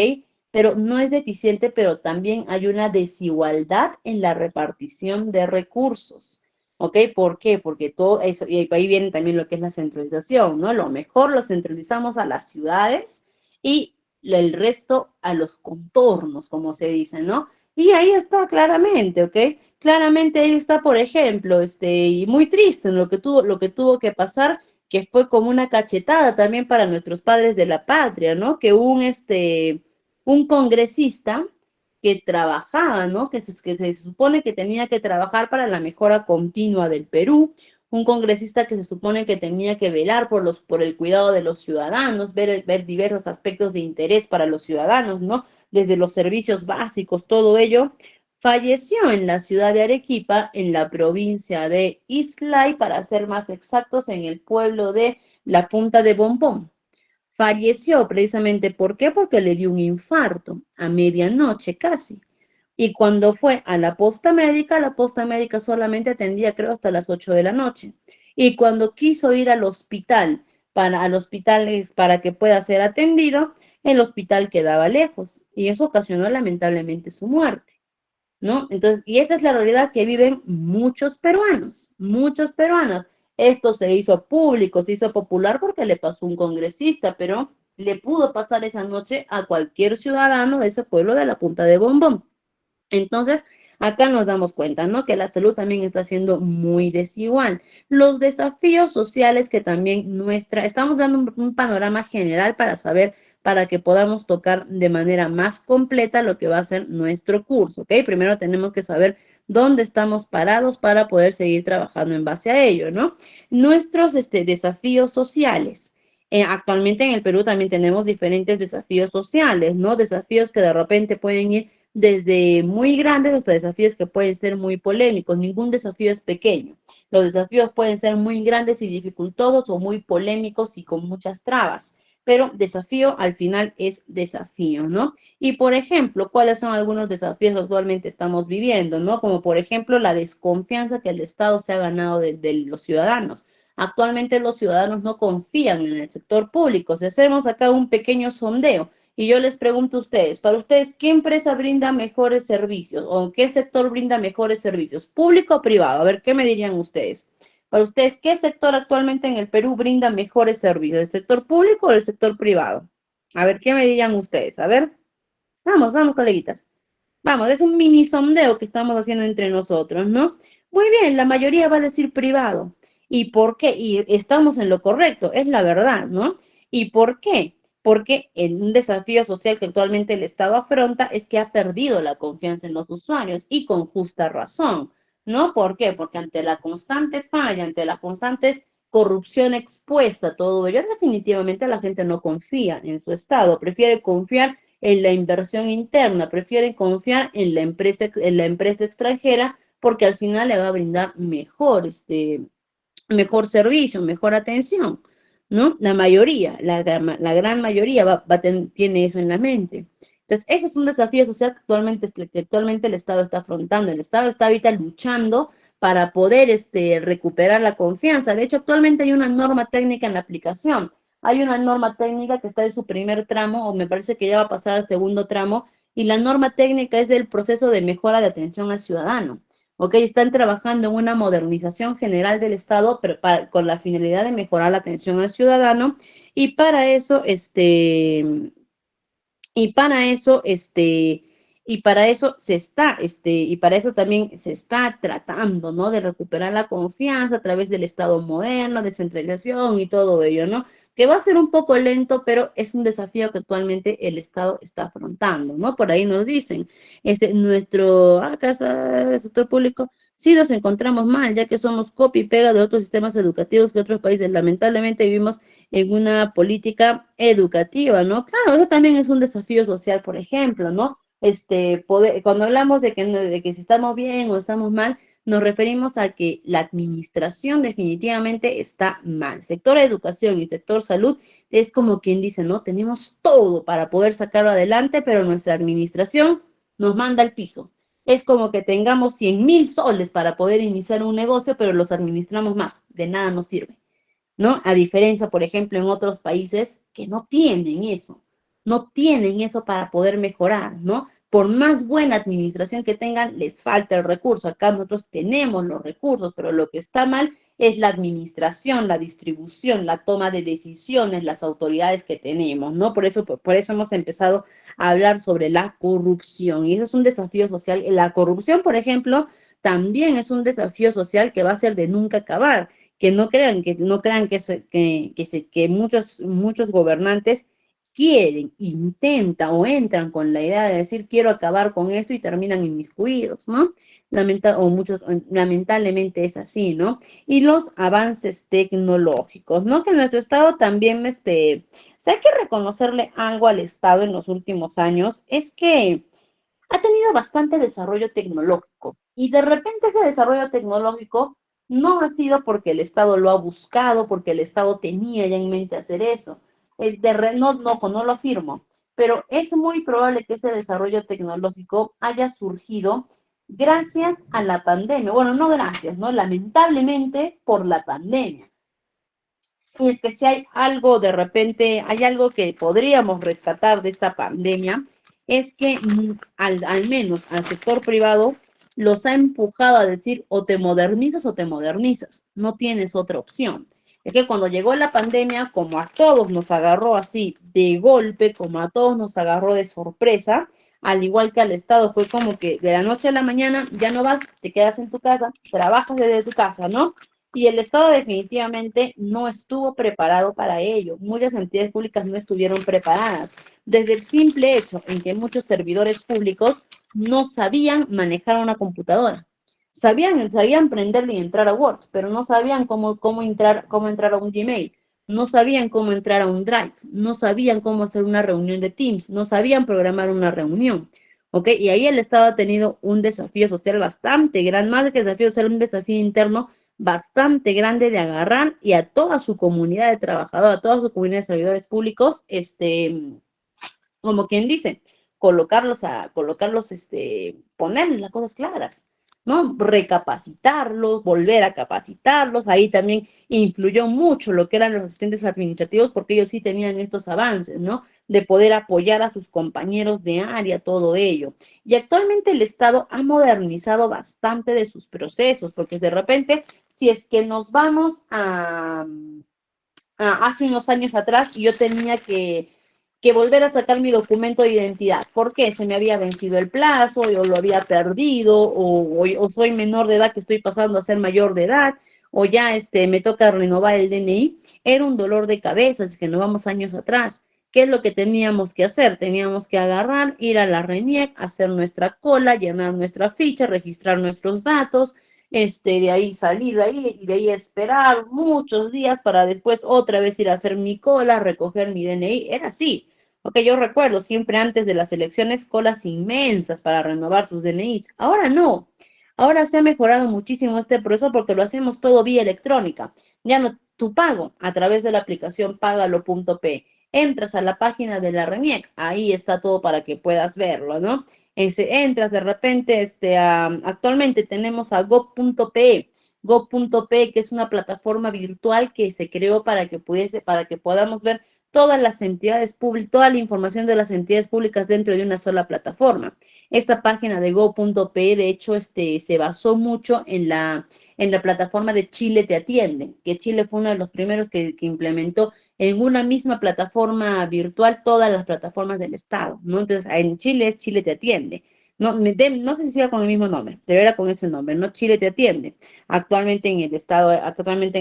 Pero no es deficiente, pero también hay una desigualdad en la repartición de recursos. ¿Ok? ¿Por qué? Porque todo eso, y ahí viene también lo que es la centralización, ¿no? Lo mejor lo centralizamos a las ciudades y el resto a los contornos, como se dice, ¿no? Y ahí está claramente, ¿ok? Claramente ahí está, por ejemplo, y muy triste en lo que tuvo que pasar, que fue como una cachetada también para nuestros padres de la patria, ¿no? Que un congresista que trabajaba, ¿no? Que se supone que tenía que trabajar para la mejora continua del Perú, un congresista que se supone que tenía que velar por el cuidado de los ciudadanos, ver diversos aspectos de interés para los ciudadanos, ¿no? Desde los servicios básicos, todo ello, falleció en la ciudad de Arequipa, en la provincia de Islay, para ser más exactos, en el pueblo de La Punta de Bombón. Falleció precisamente, ¿por qué? Porque le dio un infarto a medianoche casi. Y cuando fue a la posta médica solamente atendía, creo, hasta las 8 de la noche. Y cuando quiso ir al hospital para que pueda ser atendido, el hospital quedaba lejos. Y eso ocasionó lamentablemente su muerte. ¿No? Entonces, y esta es la realidad que viven muchos peruanos, muchos peruanos. Esto se hizo público, se hizo popular porque le pasó a un congresista, pero le pudo pasar esa noche a cualquier ciudadano de ese pueblo de la Punta de Bombón. Entonces, acá nos damos cuenta, ¿no? Que la salud también está siendo muy desigual. Los desafíos sociales que también estamos dando un panorama general para saber, para que podamos tocar de manera más completa lo que va a ser nuestro curso, ¿ok? Primero tenemos que saber dónde estamos parados para poder seguir trabajando en base a ello, ¿no? Nuestros desafíos sociales. Actualmente en el Perú también tenemos diferentes desafíos sociales, ¿no? Desafíos que de repente pueden ir desde muy grandes hasta desafíos que pueden ser muy polémicos. Ningún desafío es pequeño. Los desafíos pueden ser muy grandes y dificultosos o muy polémicos y con muchas trabas. Pero desafío al final es desafío, ¿no? Y por ejemplo, ¿cuáles son algunos desafíos que actualmente estamos viviendo, ¿no? Como por ejemplo la desconfianza que el Estado se ha ganado de los ciudadanos. Actualmente los ciudadanos no confían en el sector público. Si hacemos acá un pequeño sondeo, y yo les pregunto a ustedes, para ustedes, ¿qué empresa brinda mejores servicios o qué sector brinda mejores servicios, público o privado? A ver, ¿qué me dirían ustedes? Para ustedes, ¿qué sector actualmente en el Perú brinda mejores servicios, el sector público o el sector privado? A ver, ¿qué me dirían ustedes? A ver, vamos, vamos, coleguitas. Vamos, es un mini sondeo que estamos haciendo entre nosotros, ¿no? Muy bien, la mayoría va a decir privado. ¿Y por qué? Y estamos en lo correcto, es la verdad, ¿no? ¿Y por qué? Porque un desafío social que actualmente el Estado afronta es que ha perdido la confianza en los usuarios y con justa razón, ¿no? ¿Por qué? Porque ante la constante falla, ante la constante corrupción expuesta, todo ello, definitivamente la gente no confía en su Estado, prefiere confiar en la inversión interna, prefieren confiar en la empresa extranjera porque al final le va a brindar mejor servicio, mejor atención, ¿no? La mayoría, la gran mayoría tiene eso en la mente. Entonces, ese es un desafío social que actualmente el Estado está afrontando. El Estado está ahorita luchando para poder recuperar la confianza. De hecho, actualmente hay una norma técnica en la aplicación. Hay una norma técnica que está en su primer tramo, o me parece que ya va a pasar al segundo tramo, y la norma técnica es del proceso de mejora de atención al ciudadano. ¿Ok? Están trabajando en una modernización general del Estado con la finalidad de mejorar la atención al ciudadano y para eso, y para eso, y para eso también se está tratando, ¿no? De recuperar la confianza a través del Estado moderno, descentralización y todo ello, ¿no? Que va a ser un poco lento, pero es un desafío que actualmente el Estado está afrontando, ¿no? Por ahí nos dicen, acá está el sector público, sí nos encontramos mal, ya que somos copia y pega de otros sistemas educativos que otros países. Lamentablemente vivimos en una política educativa, ¿no? Claro, eso también es un desafío social, por ejemplo, ¿no? Cuando hablamos de que si estamos bien o estamos mal, nos referimos a que la administración definitivamente está mal. Sector educación y sector salud es como quien dice, ¿no? Tenemos todo para poder sacarlo adelante, pero nuestra administración nos manda al piso. Es como que tengamos 100.000 soles para poder iniciar un negocio, pero los administramos más. De nada nos sirve. ¿No? A diferencia, por ejemplo, en otros países que no tienen eso para poder mejorar, ¿no? Por más buena administración que tengan, les falta el recurso. Acá nosotros tenemos los recursos, pero lo que está mal es la administración, la distribución, la toma de decisiones, las autoridades que tenemos, ¿no? Por eso hemos empezado a hablar sobre la corrupción. Y eso es un desafío social. La corrupción, por ejemplo, también es un desafío social que va a ser de nunca acabar que no crean que muchos gobernantes quieren, intentan o entran con la idea de decir quiero acabar con esto y terminan inmiscuidos, ¿no? Lamentablemente es así, ¿no? Y los avances tecnológicos, ¿no? Que nuestro Estado también, hay que reconocerle algo al Estado en los últimos años, es que ha tenido bastante desarrollo tecnológico y de repente ese desarrollo tecnológico no ha sido porque el Estado lo ha buscado, porque el Estado tenía ya en mente hacer eso. No lo afirmo, pero es muy probable que ese desarrollo tecnológico haya surgido gracias a la pandemia. Bueno, no gracias, ¿no? Lamentablemente por la pandemia. Y es que si hay algo de repente, hay algo que podríamos rescatar de esta pandemia, es que al menos al sector privado los ha empujado a decir o te modernizas, no tienes otra opción. Es que cuando llegó la pandemia, como a todos nos agarró así de golpe, como a todos nos agarró de sorpresa, al igual que al Estado, fue como que de la noche a la mañana ya no vas, te quedas en tu casa, trabajas desde tu casa, ¿no? Y el Estado definitivamente no estuvo preparado para ello. Muchas entidades públicas no estuvieron preparadas. Desde el simple hecho en que muchos servidores públicos no sabían manejar una computadora. Sabían prenderle y entrar a Word, pero no sabían cómo entrar a un Gmail. No sabían cómo entrar a un Drive. No sabían cómo hacer una reunión de Teams. No sabían programar una reunión. ¿Ok? Y ahí el Estado ha tenido un desafío social bastante grande, más de que desafío social, un desafío interno bastante grande de agarrar y a toda su comunidad de trabajadores, a toda su comunidad de servidores públicos, como quien dice, ponerles las cosas claras, ¿no? Recapacitarlos, volver a capacitarlos. Ahí también influyó mucho lo que eran los asistentes administrativos, porque ellos sí tenían estos avances, ¿no? De poder apoyar a sus compañeros de área, todo ello. Y actualmente el Estado ha modernizado bastante de sus procesos, porque de repente, si es que nos vamos hace unos años atrás y yo tenía que volver a sacar mi documento de identidad. ¿Por qué? Se me había vencido el plazo, yo lo había perdido, o soy menor de edad que estoy pasando a ser mayor de edad, o ya me toca renovar el DNI. Era un dolor de cabeza, es que nos vamos años atrás. ¿Qué es lo que teníamos que hacer? Teníamos que agarrar, ir a la RENIEC, hacer nuestra cola, llenar nuestra ficha, registrar nuestros datos, de ahí salir de ahí y de ahí esperar muchos días para después otra vez ir a hacer mi cola, recoger mi DNI. Era así. Porque yo recuerdo siempre antes de las elecciones colas inmensas para renovar sus DNIs. Ahora no. Ahora se ha mejorado muchísimo este proceso porque lo hacemos todo vía electrónica. Ya no, tu pago a través de la aplicación Págalo.p. Entras a la página de la RENIEC, ahí está todo para que puedas verlo, ¿no? Entras de repente, actualmente tenemos a gov.pe, gov.pe, que es una plataforma virtual que se creó para que podamos ver todas las entidades públicas, toda la información de las entidades públicas dentro de una sola plataforma. Esta página de go.pe, de hecho, se basó mucho en la plataforma de Chile Te Atiende, que Chile fue uno de los primeros que implementó en una misma plataforma virtual todas las plataformas del Estado, ¿no? Entonces, en Chile es Chile Te Atiende. No sé si sea con el mismo nombre, pero era con ese nombre, ¿no? Chile Te Atiende. Actualmente en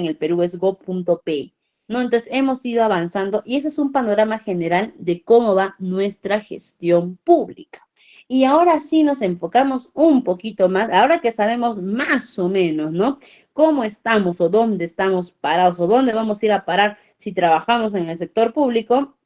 el Perú es go.p, ¿no? Entonces, hemos ido avanzando y ese es un panorama general de cómo va nuestra gestión pública. Y ahora sí nos enfocamos un poquito más, ahora que sabemos más o menos, ¿no? Cómo estamos o dónde estamos parados o dónde vamos a ir a parar si trabajamos en el sector público,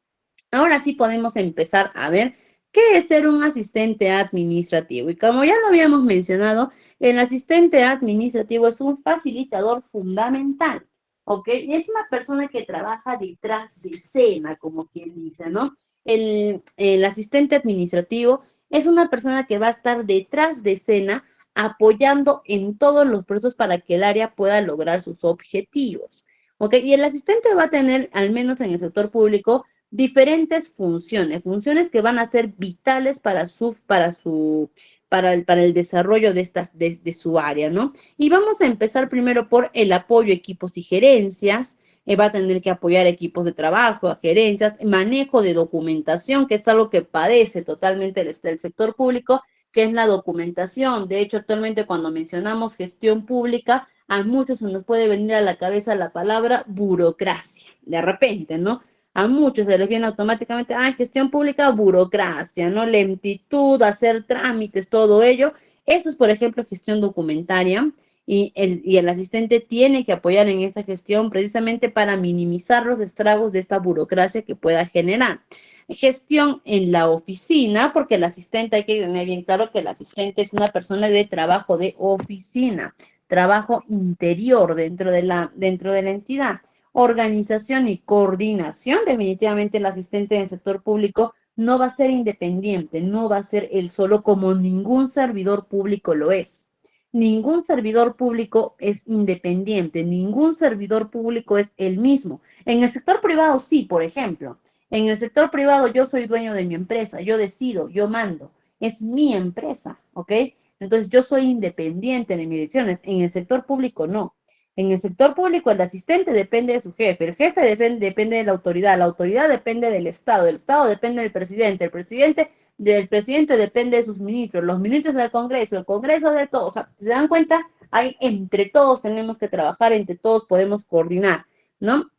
ahora sí podemos empezar a ver qué es ser un asistente administrativo. Y como ya lo habíamos mencionado, el asistente administrativo es un facilitador fundamental, ¿ok? Y es una persona que trabaja detrás de escena, como quien dice, ¿no? El asistente administrativo es una persona que va a estar detrás de escena apoyando en todos los procesos para que el área pueda lograr sus objetivos. ¿Ok? Y el asistente va a tener, al menos en el sector público, diferentes funciones que van a ser vitales para el desarrollo de su área, ¿no? Y vamos a empezar primero por el apoyo a equipos y gerencias. Va a tener que apoyar equipos de trabajo, a gerencias, manejo de documentación, que es algo que padece totalmente el sector público, que es la documentación. De hecho, actualmente cuando mencionamos gestión pública, a muchos se nos puede venir a la cabeza la palabra burocracia, de repente, ¿no? A muchos se les viene automáticamente, gestión pública, burocracia, ¿no? Lentitud, hacer trámites, todo ello. Eso es, por ejemplo, gestión documentaria y el asistente tiene que apoyar en esta gestión precisamente para minimizar los estragos de esta burocracia que pueda generar. Gestión en la oficina, porque el asistente, hay que tener bien claro que el asistente es una persona de trabajo de oficina, trabajo interior dentro de la entidad. Organización y coordinación, definitivamente el asistente del sector público no va a ser independiente, no va a ser él solo como ningún servidor público lo es. Ningún servidor público es independiente, ningún servidor público es el mismo. En el sector privado sí, por ejemplo. En el sector privado yo soy dueño de mi empresa, yo decido, yo mando. Es mi empresa, ¿ok? Entonces yo soy independiente de mis decisiones. En el sector público no. En el sector público el asistente depende de su jefe, el jefe depende de la autoridad depende del Estado depende del presidente del presidente depende de sus ministros, los ministros del Congreso, el Congreso de todos. O sea, ¿se dan cuenta? Hay entre todos tenemos que trabajar, entre todos podemos coordinar, ¿no?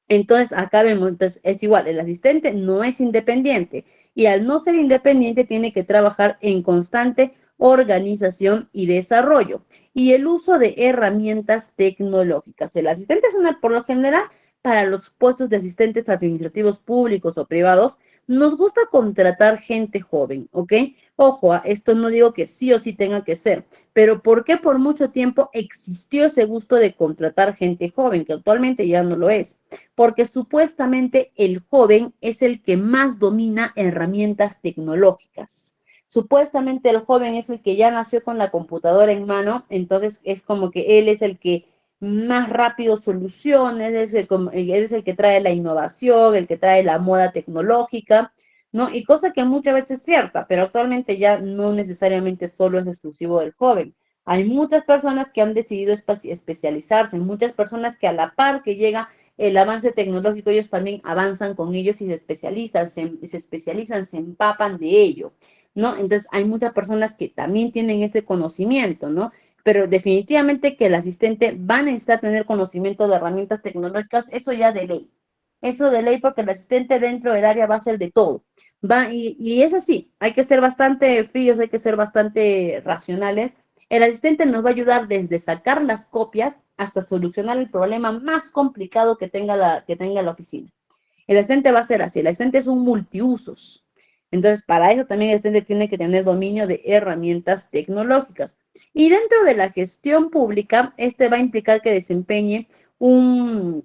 Entonces, acá vemos, entonces es igual, el asistente no es independiente y al no ser independiente tiene que trabajar en constante organización y desarrollo y el uso de herramientas tecnológicas. El asistente es una, por lo general, para los puestos de asistentes administrativos públicos o privados, nos gusta contratar gente joven, ¿ok? Ojo, esto no digo que sí o sí tenga que ser, pero ¿por qué por mucho tiempo existió ese gusto de contratar gente joven, que actualmente ya no lo es? Porque supuestamente el joven es el que más domina herramientas tecnológicas. Supuestamente el joven es el que ya nació con la computadora en mano, entonces es como que él es el que más rápido soluciona, él es el que trae la innovación, el que trae la moda tecnológica, ¿no? Y cosa que muchas veces es cierta, pero actualmente ya no necesariamente solo es exclusivo del joven. Hay muchas personas que han decidido especializarse, muchas personas que a la par que llega el avance tecnológico, ellos también avanzan con ellos y se especializan, se empapan de ello, ¿no? Entonces, hay muchas personas que también tienen ese conocimiento, ¿no? Pero definitivamente que el asistente va a necesitar tener conocimiento de herramientas tecnológicas, eso ya de ley. Eso de ley porque el asistente dentro del área va a ser de todo. Y es así, hay que ser bastante fríos, hay que ser bastante racionales. El asistente nos va a ayudar desde sacar las copias hasta solucionar el problema más complicado que tenga la oficina. El asistente va a ser así, el asistente es un multiusos. Entonces, para eso también el asistente tiene que tener dominio de herramientas tecnológicas. Y dentro de la gestión pública, este va a implicar que desempeñe un,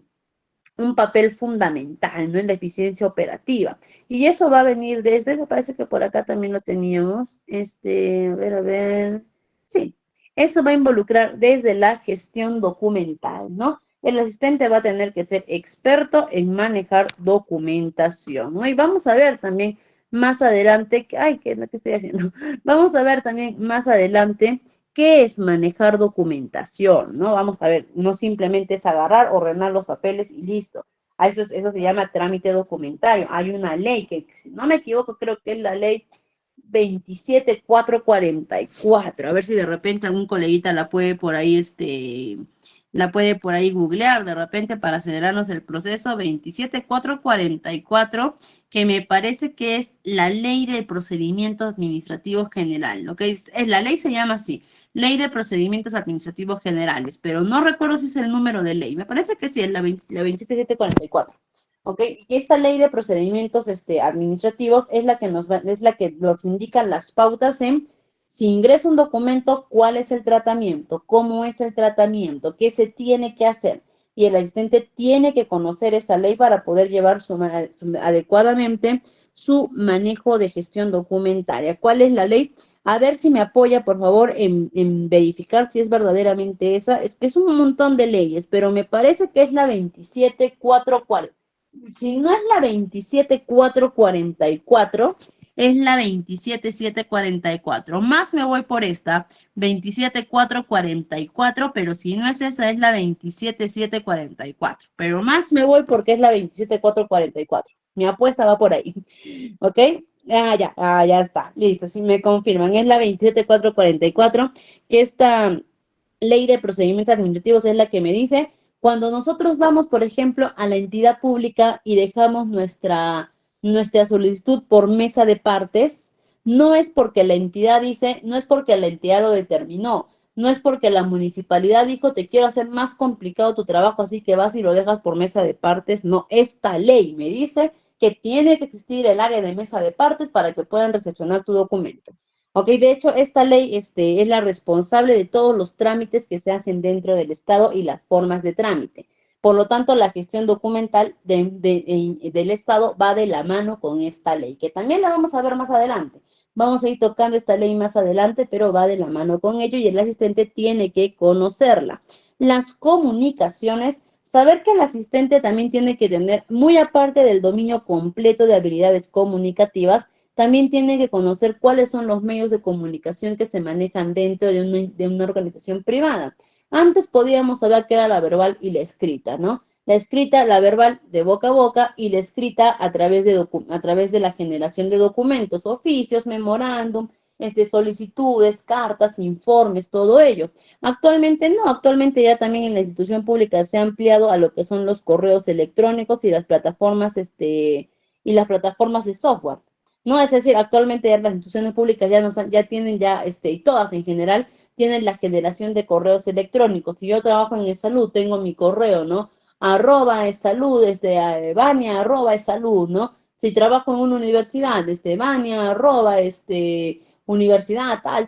un papel fundamental, ¿no? En la eficiencia operativa. Y eso va a venir desde, me parece que por acá también lo teníamos, a ver, sí, eso va a involucrar desde la gestión documental, ¿no? El asistente va a tener que ser experto en manejar documentación, ¿no? Y vamos a ver también más adelante, ay, ¿qué es lo que estoy haciendo? Vamos a ver también más adelante ¿qué es manejar documentación? ¿No? Vamos a ver, no simplemente es agarrar, ordenar los papeles y listo. Eso se llama trámite documentario. Hay una ley que, si no me equivoco, creo que es la ley 27444. A ver si de repente algún coleguita la puede por ahí, la puede por ahí googlear de repente para acelerarnos el proceso. 27444, que me parece que es la ley de procedimiento administrativo general. Lo que es la ley se llama así. Ley de Procedimientos Administrativos Generales, pero no recuerdo si es el número de ley. Me parece que sí, es la 27744. ¿Ok? Y esta ley de procedimientos administrativos es la que es la que nos indica las pautas en si ingresa un documento, cuál es el tratamiento, cómo es el tratamiento, qué se tiene que hacer. Y el asistente tiene que conocer esa ley para poder llevar adecuadamente su manejo de gestión documentaria. ¿Cuál es la ley? A ver si me apoya, por favor, en verificar si es verdaderamente esa. Es que es un montón de leyes, pero me parece que es la 27440. Si no es la 27444, es la 27744. Más me voy por esta, 27444, pero si no es esa, es la 27744. Pero más me voy porque es la 27444. Mi apuesta va por ahí. ¿Ok? Ya está. Listo, si me confirman. Es la 27444, que esta ley de procedimientos administrativos es la que me dice, cuando nosotros vamos, por ejemplo, a la entidad pública y dejamos nuestra solicitud por mesa de partes, no es porque la entidad dice, no es porque la entidad lo determinó, no es porque la municipalidad dijo, te quiero hacer más complicado tu trabajo, así que vas y lo dejas por mesa de partes. No, esta ley me dice que tiene que existir el área de mesa de partes para que puedan recepcionar tu documento. Ok, de hecho, esta ley es la responsable de todos los trámites que se hacen dentro del Estado y las formas de trámite. Por lo tanto, la gestión documental del Estado va de la mano con esta ley, que también la vamos a ver más adelante. Vamos a ir tocando esta ley más adelante, pero va de la mano con ello y el asistente tiene que conocerla. Las comunicaciones, saber que el asistente también tiene que tener, muy aparte del dominio completo de habilidades comunicativas, también tiene que conocer cuáles son los medios de comunicación que se manejan dentro de una organización privada. Antes podíamos hablar que era la verbal y la escrita, ¿no? La escrita, la verbal de boca a boca y la escrita a través de la generación de documentos, oficios, memorándum, solicitudes, cartas, informes, todo ello. Actualmente no, actualmente ya también en la institución pública se ha ampliado a lo que son los correos electrónicos y las plataformas de software. No, es decir, actualmente ya las instituciones públicas ya tienen y todas en general, tienen la generación de correos electrónicos. Si yo trabajo en salud, tengo mi correo, ¿no? Arroba es salud, Vania, arroba es salud, ¿no? Si trabajo en una universidad, Vania, arroba, universidad, tal,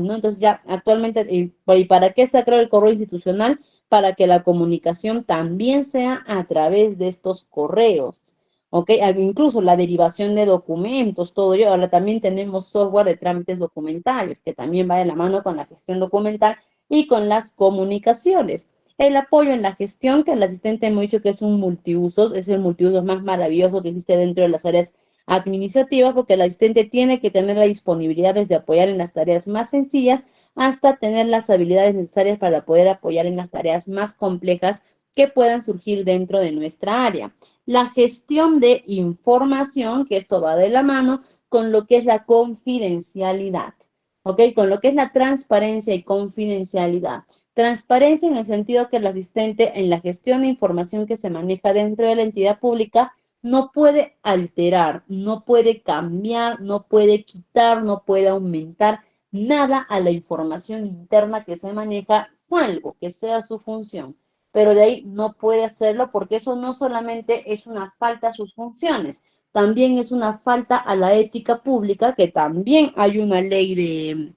¿no? Entonces ya actualmente, ¿y para qué se creó el correo institucional? Para que la comunicación también sea a través de estos correos. ¿Ok? Incluso la derivación de documentos, todo ello. Ahora también tenemos software de trámites documentarios, que también va de la mano con la gestión documental y con las comunicaciones. El apoyo en la gestión, que el asistente hemos dicho que es un multiusos, es el multiusos más maravilloso que existe dentro de las áreas administrativas, porque el asistente tiene que tener la disponibilidad desde apoyar en las tareas más sencillas hasta tener las habilidades necesarias para poder apoyar en las tareas más complejas que puedan surgir dentro de nuestra área. La gestión de información, que esto va de la mano con lo que es la confidencialidad, ¿ok? Con lo que es la transparencia y confidencialidad. Transparencia en el sentido que el asistente en la gestión de información que se maneja dentro de la entidad pública no puede alterar, no puede cambiar, no puede quitar, no puede aumentar nada a la información interna que se maneja, salvo que sea su función. Pero de ahí no puede hacerlo porque eso no solamente es una falta a sus funciones, también es una falta a la ética pública, que también hay una ley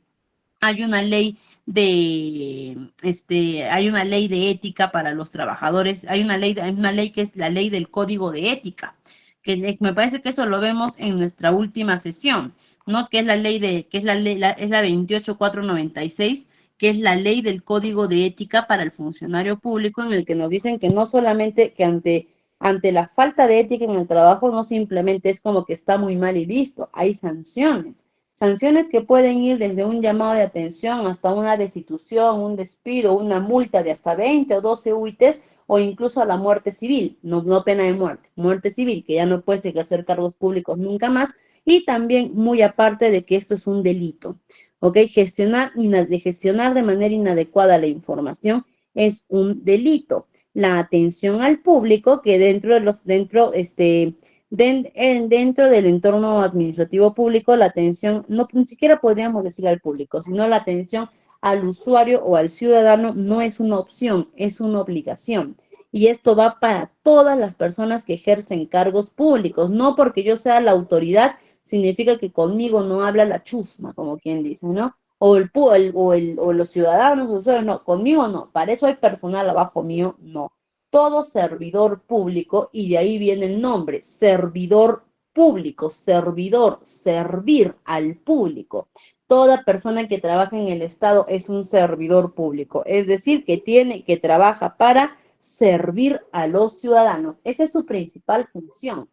hay una ley de ética para los trabajadores, hay una ley que es la ley del código de ética, que me parece que eso lo vemos en nuestra última sesión, ¿no? Que es la ley que es es la 28496, que es la ley del código de ética para el funcionario público, en el que nos dicen que no solamente que ante la falta de ética en el trabajo, no simplemente es como que está muy mal y listo, hay sanciones. Sanciones que pueden ir desde un llamado de atención hasta una destitución, un despido, una multa de hasta 20 o 12 UITs o incluso a la muerte civil, no pena de muerte, muerte civil, que ya no puedes ejercer cargos públicos nunca más, y también muy aparte de que esto es un delito, ¿ok? Gestionar de manera inadecuada la información es un delito. La atención al público, que dentro del entorno administrativo público, la atención, no, ni siquiera podríamos decir al público, sino la atención al usuario o al ciudadano no es una opción, es una obligación. Y esto va para todas las personas que ejercen cargos públicos. No porque yo sea la autoridad, significa que conmigo no habla la chusma, como quien dice, ¿no? O los ciudadanos, los usuarios, no, conmigo no. Para eso hay personal abajo mío, no. Todo servidor público, y de ahí viene el nombre, servidor público, servidor, servir al público. Toda persona que trabaja en el Estado es un servidor público, es decir, que trabaja para servir a los ciudadanos. Esa es su principal función,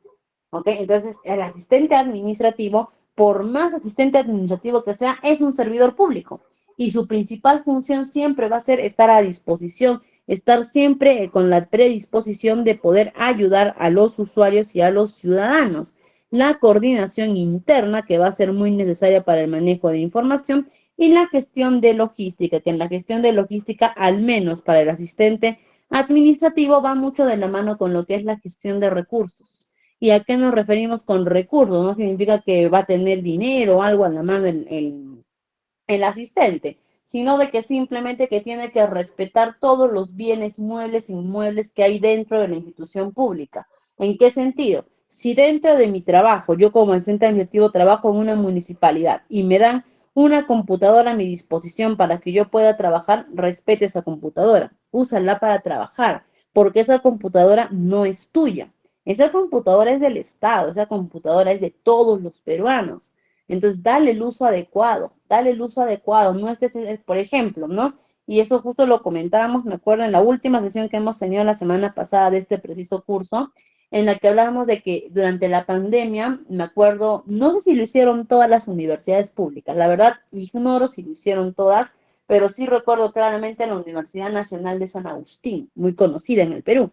¿ok? Entonces, el asistente administrativo, por más asistente administrativo que sea, es un servidor público y su principal función siempre va a ser estar a disposición, estar siempre con la predisposición de poder ayudar a los usuarios y a los ciudadanos. La coordinación interna, que va a ser muy necesaria para el manejo de información, y la gestión de logística, que en la gestión de logística, al menos para el asistente administrativo, va mucho de la mano con lo que es la gestión de recursos. ¿Y a qué nos referimos con recursos? No significa que va a tener dinero o algo a la mano el asistente, sino de que simplemente que tiene que respetar todos los bienes muebles e inmuebles que hay dentro de la institución pública. ¿En qué sentido? Si dentro de mi trabajo, yo como asistente administrativo trabajo en una municipalidad y me dan una computadora a mi disposición para que yo pueda trabajar, respete esa computadora, úsala para trabajar. porque esa computadora no es tuya. Esa computadora es del Estado, esa computadora es de todos los peruanos. Entonces, dale el uso adecuado, no estés, por ejemplo, ¿no? Y eso justo lo comentábamos, me acuerdo, en la última sesión que hemos tenido la semana pasada de este preciso curso, en la que hablábamos de que durante la pandemia, me acuerdo, no sé si lo hicieron todas las universidades públicas, la verdad ignoro si lo hicieron todas, pero sí recuerdo claramente la Universidad Nacional de San Agustín, muy conocida en el Perú,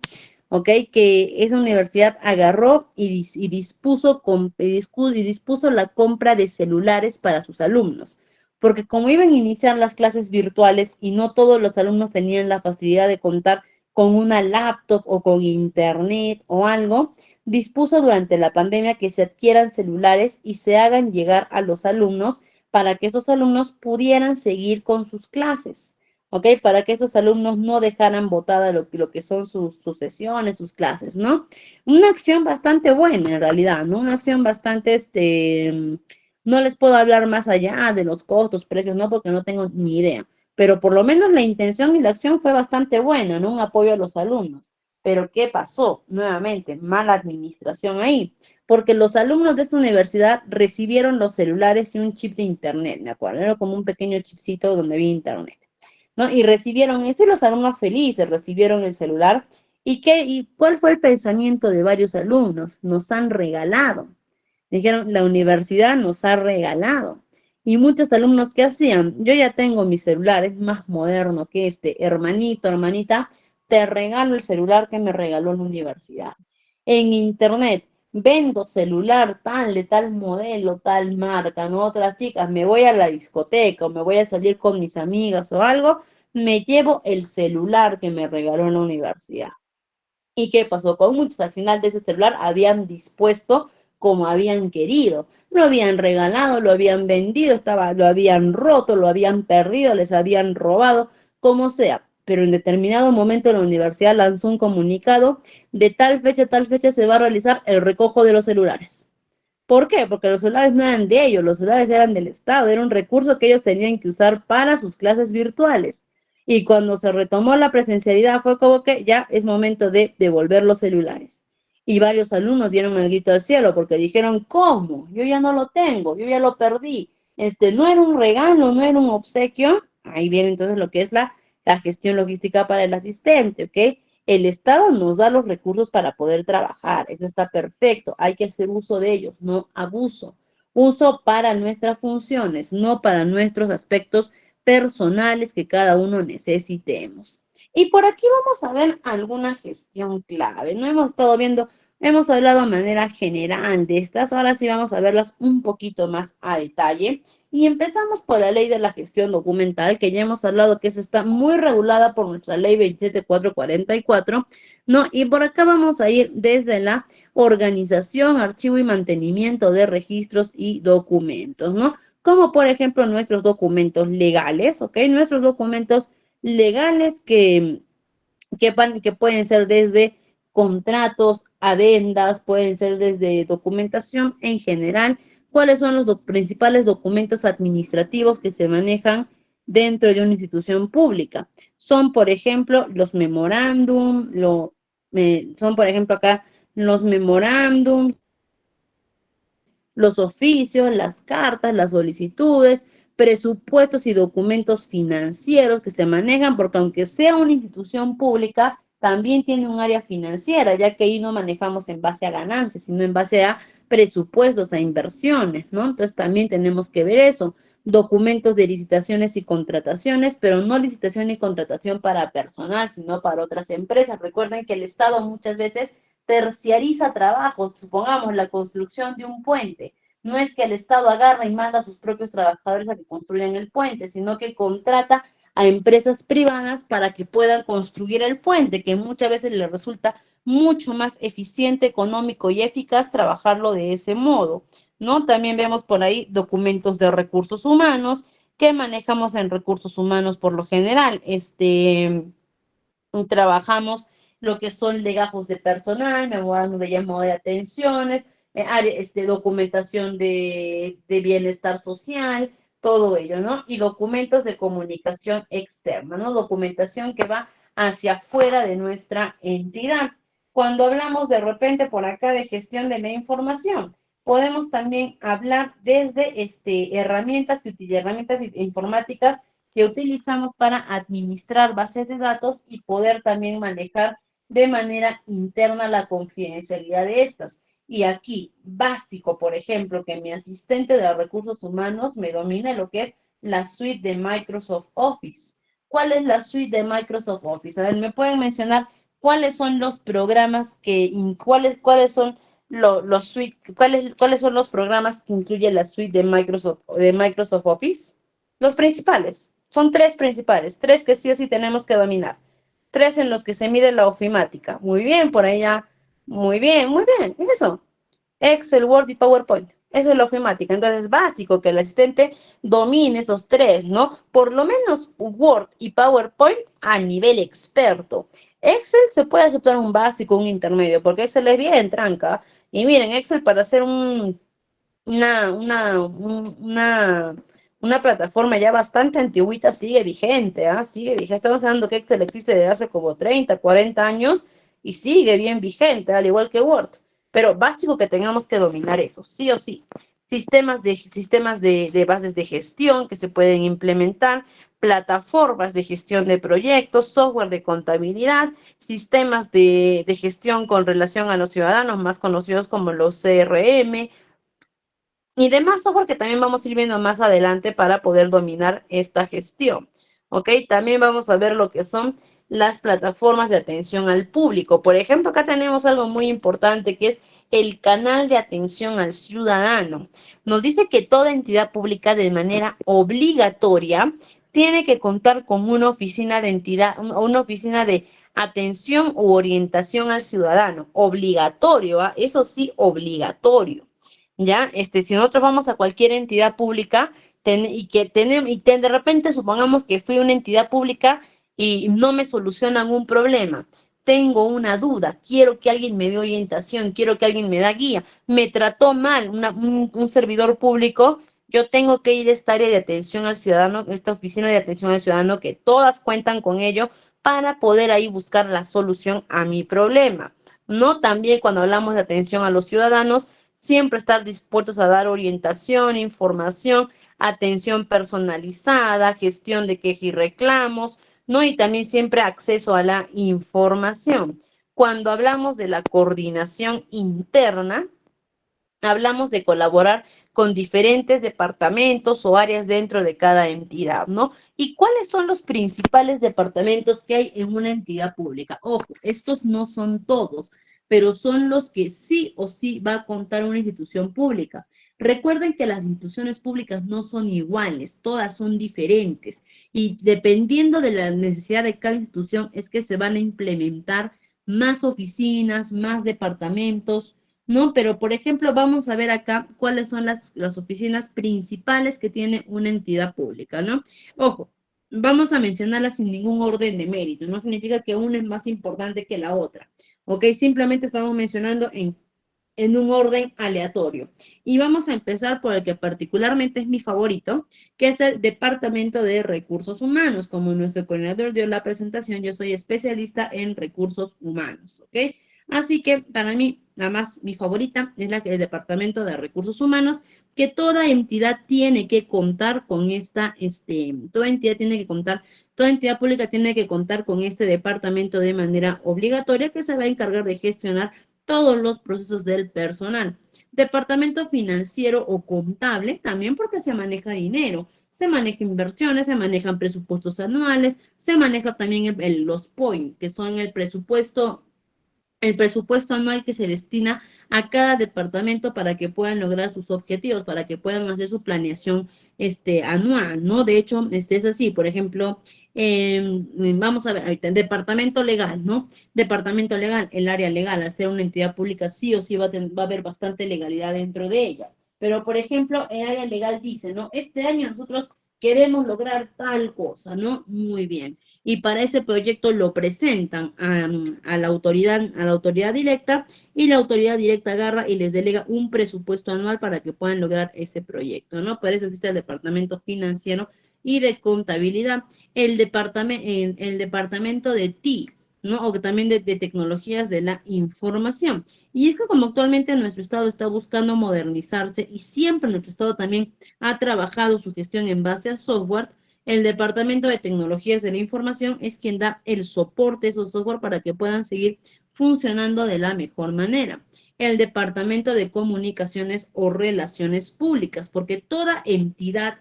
¿ok? Que esa universidad agarró y dispuso la compra de celulares para sus alumnos, porque como iban a iniciar las clases virtuales y no todos los alumnos tenían la facilidad de contar con una laptop o con internet o algo, dispuso durante la pandemia que se adquieran celulares y se hagan llegar a los alumnos para que esos alumnos pudieran seguir con sus clases, ¿ok? Para que esos alumnos no dejaran botada lo que son sus sesiones, sus clases, ¿no? Una acción bastante buena en realidad, ¿no? Una acción bastante, no les puedo hablar más allá de los costos, precios, ¿no? Porque no tengo ni idea, pero por lo menos la intención y la acción fue bastante buena, ¿no? Un apoyo a los alumnos. Pero ¿qué pasó? Nuevamente, mala administración ahí, porque los alumnos de esta universidad recibieron los celulares y un chip de internet, me acuerdo, era como un pequeño chipcito donde había internet, ¿no? Y recibieron esto y los alumnos felices recibieron el celular. ¿Y cuál fue el pensamiento de varios alumnos? Nos han regalado. Dijeron, la universidad nos ha regalado. Y muchos alumnos, ¿qué hacían? Yo ya tengo mi celular, es más moderno que este. Hermanito, hermanita, te regalo el celular que me regaló la universidad. En internet, vendo celular tal, de tal modelo, tal marca, ¿no? Otras chicas, me voy a la discoteca o me voy a salir con mis amigas o algo, me llevo el celular que me regaló la universidad. ¿Y qué pasó con muchos? Al final de ese celular habían dispuesto como habían querido. Lo habían regalado, lo habían vendido, lo habían roto, lo habían perdido, les habían robado, como sea. Pero en determinado momento la universidad lanzó un comunicado de tal fecha se va a realizar el recojo de los celulares. ¿Por qué? Porque los celulares no eran de ellos, los celulares eran del Estado, era un recurso que ellos tenían que usar para sus clases virtuales. Y cuando se retomó la presencialidad fue como que ya es momento de devolver los celulares. Y varios alumnos dieron el grito al cielo porque dijeron, ¿cómo? Yo ya no lo tengo, yo ya lo perdí. No era un regalo, no era un obsequio. Ahí viene entonces lo que es la gestión logística para el asistente, ¿ok? El Estado nos da los recursos para poder trabajar, eso está perfecto, hay que hacer uso de ellos, no abuso. Uso para nuestras funciones, no para nuestros aspectos personales que cada uno necesitemos. Y por aquí vamos a ver alguna gestión clave. No hemos estado viendo, hemos hablado de manera general de estas, ahora sí vamos a verlas un poquito más a detalle. Y empezamos por la ley de la gestión documental, que ya hemos hablado que eso está muy regulada por nuestra ley 27444, ¿no? Y por acá vamos a ir desde la organización, archivo y mantenimiento de registros y documentos, ¿no? Como por ejemplo nuestros documentos legales, ¿ok? Nuestros documentos legales que pueden ser desde contratos, adendas, pueden ser desde documentación en general. ¿Cuáles son los principales documentos administrativos que se manejan dentro de una institución pública? Son, por ejemplo, los memorándum, son, por ejemplo, acá los memorándums, los oficios, las cartas, las solicitudes, presupuestos y documentos financieros que se manejan, porque aunque sea una institución pública, también tiene un área financiera, ya que ahí no manejamos en base a ganancias, sino en base a presupuestos, a inversiones, ¿no? Entonces también tenemos que ver eso. Documentos de licitaciones y contrataciones, pero no licitación y contratación para personal, sino para otras empresas. Recuerden que el Estado muchas veces terciariza trabajos, supongamos la construcción de un puente. No es que el Estado agarra y manda a sus propios trabajadores a que construyan el puente, sino que contrata a empresas privadas para que puedan construir el puente, que muchas veces les resulta mucho más eficiente, económico y eficaz trabajarlo de ese modo, ¿no? También vemos por ahí documentos de recursos humanos que manejamos en recursos humanos por lo general. Trabajamos lo que son legajos de personal, memorándum de llamado de atenciones, documentación de bienestar social, todo ello, ¿no? Y documentos de comunicación externa, ¿no? Documentación que va hacia afuera de nuestra entidad. Cuando hablamos de repente por acá de gestión de la información, podemos también hablar desde herramientas informáticas que utilizamos para administrar bases de datos y poder también manejar de manera interna la confidencialidad de estas. Y aquí, básico, por ejemplo, que mi asistente de recursos humanos me domine lo que es la suite de Microsoft Office. ¿Cuál es la suite de Microsoft Office? A ver, ¿me pueden mencionar cuáles son los programas cuáles son cuáles son los programas que incluye la suite de Microsoft Office? Los principales. Son tres principales, tres que sí o sí tenemos que dominar. Tres en los que se mide la ofimática. Muy bien, por allá. Muy bien, muy bien. Eso. Excel, Word y PowerPoint. Eso es la ofimática. Entonces es básico que el asistente domine esos tres, ¿no? Por lo menos Word y PowerPoint a nivel experto. Excel se puede aceptar un básico, un intermedio, porque Excel es bien tranca. Y miren, Excel para hacer una, una, una, una plataforma ya bastante antigüita sigue vigente, ¿ah? Sigue vigente. Estamos hablando que Excel existe desde hace como 30, 40 años y sigue bien vigente, al igual que Word. Pero básico que tengamos que dominar eso, sí o sí. Sistemas de bases de gestión que se pueden implementar, plataformas de gestión de proyectos, software de contabilidad, sistemas de gestión con relación a los ciudadanos, más conocidos como los CRM, y demás software que también vamos a ir viendo más adelante para poder dominar esta gestión. ¿Ok? También vamos a ver lo que son las plataformas de atención al público. Por ejemplo, acá tenemos algo muy importante que es el canal de atención al ciudadano. Nos dice que toda entidad pública de manera obligatoria tiene que contar con una oficina de una oficina de atención u orientación al ciudadano. Obligatorio, ¿ah? Eso sí, obligatorio. ¿Ya? Si nosotros vamos a cualquier entidad pública de repente supongamos que fui una entidad pública y no me solucionan un problema, tengo una duda, quiero que alguien me dé orientación, quiero que alguien me dé guía, me trató mal un servidor público, yo tengo que ir a esta área de atención al ciudadano, esta oficina de atención al ciudadano, que todas cuentan con ello, para poder ahí buscar la solución a mi problema. No, también cuando hablamos de atención a los ciudadanos, siempre estar dispuestos a dar orientación, información, atención personalizada, gestión de quejas y reclamos, ¿no? Y también siempre acceso a la información. Cuando hablamos de la coordinación interna, hablamos de colaborar con diferentes departamentos o áreas dentro de cada entidad, ¿no? ¿Y cuáles son los principales departamentos que hay en una entidad pública? Ojo, estos no son todos, pero son los que sí o sí va a contar una institución pública. Recuerden que las instituciones públicas no son iguales, todas son diferentes y dependiendo de la necesidad de cada institución es que se van a implementar más oficinas, más departamentos, ¿no? Pero, por ejemplo, vamos a ver acá cuáles son las oficinas principales que tiene una entidad pública, ¿no? Ojo, vamos a mencionarlas sin ningún orden de mérito, no significa que una es más importante que la otra, ¿ok? Simplemente estamos mencionando en un orden aleatorio. Y vamos a empezar por el que particularmente es mi favorito, que es el Departamento de Recursos Humanos. Como nuestro coordinador dio la presentación, yo soy especialista en recursos humanos, ¿ok? Así que para mí, la más, mi favorita es el Departamento de Recursos Humanos, que toda entidad tiene que contar con toda entidad pública tiene que contar con este departamento de manera obligatoria, que se va a encargar de gestionar todos los procesos del personal. Departamento financiero o contable, también porque se maneja dinero, se maneja inversiones, se manejan presupuestos anuales, se maneja también los POI, que son el presupuesto anual que se destina a cada departamento para que puedan lograr sus objetivos, para que puedan hacer su planeación anual, ¿no? De hecho, es así, por ejemplo, vamos a ver, ahorita, el departamento legal, ¿no? Departamento legal, el área legal, al ser una entidad pública, sí o sí va a haber bastante legalidad dentro de ella. Pero, por ejemplo, el área legal dice, ¿no? Este año nosotros queremos lograr tal cosa, ¿no? Muy bien, y para ese proyecto lo presentan a la autoridad directa y la autoridad directa agarra y les delega un presupuesto anual para que puedan lograr ese proyecto, ¿no? Por eso existe el departamento financiero y de contabilidad, el departamento de TI, ¿no? O que también de tecnologías de la información. Y es que como actualmente nuestro Estado está buscando modernizarse y siempre nuestro Estado también ha trabajado su gestión en base a software, el Departamento de Tecnologías de la Información es quien da el soporte a esos software para que puedan seguir funcionando de la mejor manera. El Departamento de Comunicaciones o Relaciones Públicas, porque toda entidad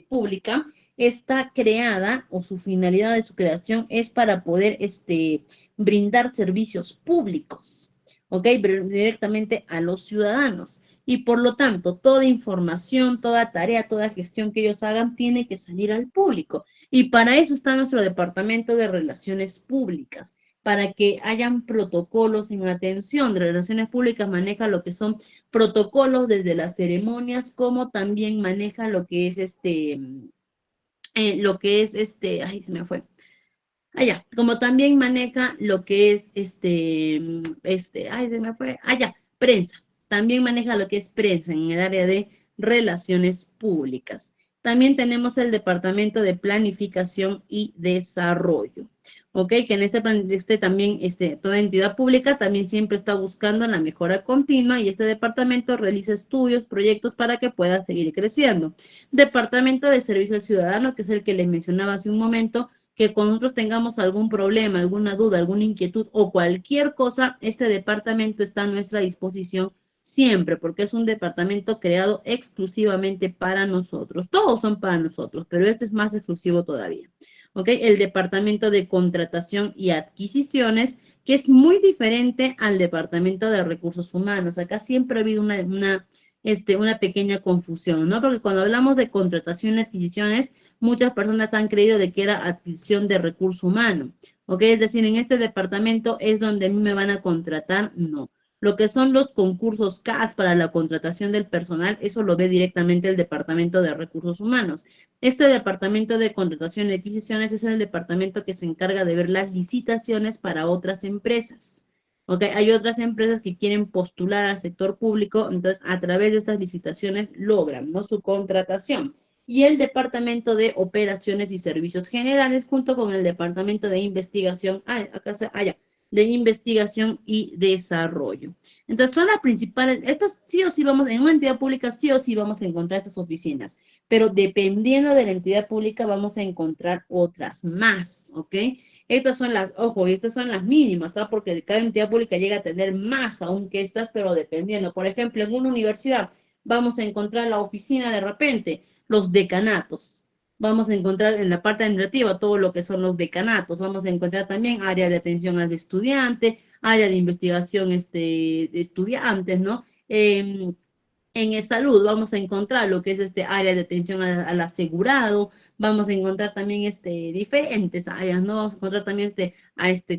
pública está creada o su finalidad de su creación es para poder brindar servicios públicos, ¿ok? Directamente a los ciudadanos. Y por lo tanto, toda información, toda tarea, toda gestión que ellos hagan tiene que salir al público. Y para eso está nuestro Departamento de Relaciones Públicas, para que hayan protocolos en atención de relaciones públicas, maneja lo que son protocolos desde las ceremonias, como también maneja lo que es ay, se me fue. Allá, como también maneja lo que es ay, se me fue, allá, prensa. También maneja lo que es prensa en el área de relaciones públicas. También tenemos el Departamento de Planificación y Desarrollo. ¿Ok? Que en también, toda entidad pública también siempre está buscando la mejora continua y este departamento realiza estudios, proyectos para que pueda seguir creciendo. Departamento de Servicio al Ciudadano, que es el que les mencionaba hace un momento, que con nosotros tengamos algún problema, alguna duda, alguna inquietud o cualquier cosa, este departamento está a nuestra disposición siempre, porque es un departamento creado exclusivamente para nosotros. Todos son para nosotros, pero este es más exclusivo todavía. ¿Ok? El departamento de contratación y adquisiciones, que es muy diferente al departamento de recursos humanos. Acá siempre ha habido una pequeña confusión, ¿no? Porque cuando hablamos de contratación y adquisiciones, muchas personas han creído de que era adquisición de recurso humano, ¿ok? Es decir, en este departamento es donde a mí me van a contratar, no. Lo que son los concursos CAS para la contratación del personal, eso lo ve directamente el Departamento de Recursos Humanos. Este Departamento de Contratación y Adquisiciones es el departamento que se encarga de ver las licitaciones para otras empresas. ¿Ok? Hay otras empresas que quieren postular al sector público, entonces a través de estas licitaciones logran, ¿no? Su contratación y el Departamento de Operaciones y Servicios Generales, junto con el Departamento de Investigación, de Investigación y Desarrollo. Entonces, son las principales, estas sí o sí vamos, en una entidad pública sí o sí vamos a encontrar estas oficinas, pero dependiendo de la entidad pública vamos a encontrar otras más, ¿ok? Estas son y estas son las mínimas, ¿sabes? Porque cada entidad pública llega a tener más aún que estas, pero dependiendo. Por ejemplo, en una universidad vamos a encontrar la oficina de repente, los decanatos. Vamos a encontrar en la parte administrativa todo lo que son los decanatos. Vamos a encontrar también área de atención al estudiante, área de investigación de estudiantes, ¿no? En salud vamos a encontrar lo que es área de atención al asegurado, vamos a encontrar también diferentes áreas, ¿no? Vamos a encontrar también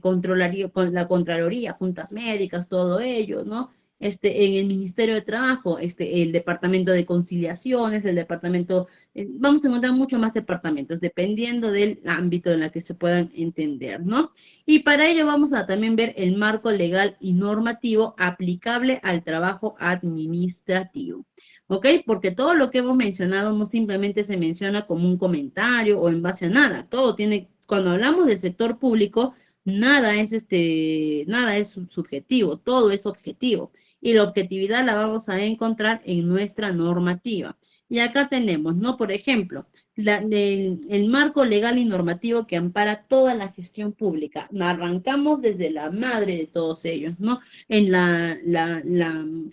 controlaría, con la Contraloría, juntas médicas, todo ello, ¿no? En el Ministerio de Trabajo, el Departamento de Conciliaciones, el Departamento, vamos a encontrar mucho más departamentos, dependiendo del ámbito en el que se puedan entender, ¿no? Y para ello vamos a también ver el marco legal y normativo aplicable al trabajo administrativo. ¿Ok? Porque todo lo que hemos mencionado no simplemente se menciona como un comentario o en base a nada. Todo tiene, cuando hablamos del sector público, nada es subjetivo, todo es objetivo. Y la objetividad la vamos a encontrar en nuestra normativa. Y acá tenemos, ¿no? Por ejemplo, el marco legal y normativo que ampara toda la gestión pública. Arrancamos desde la madre de todos ellos, ¿no? Si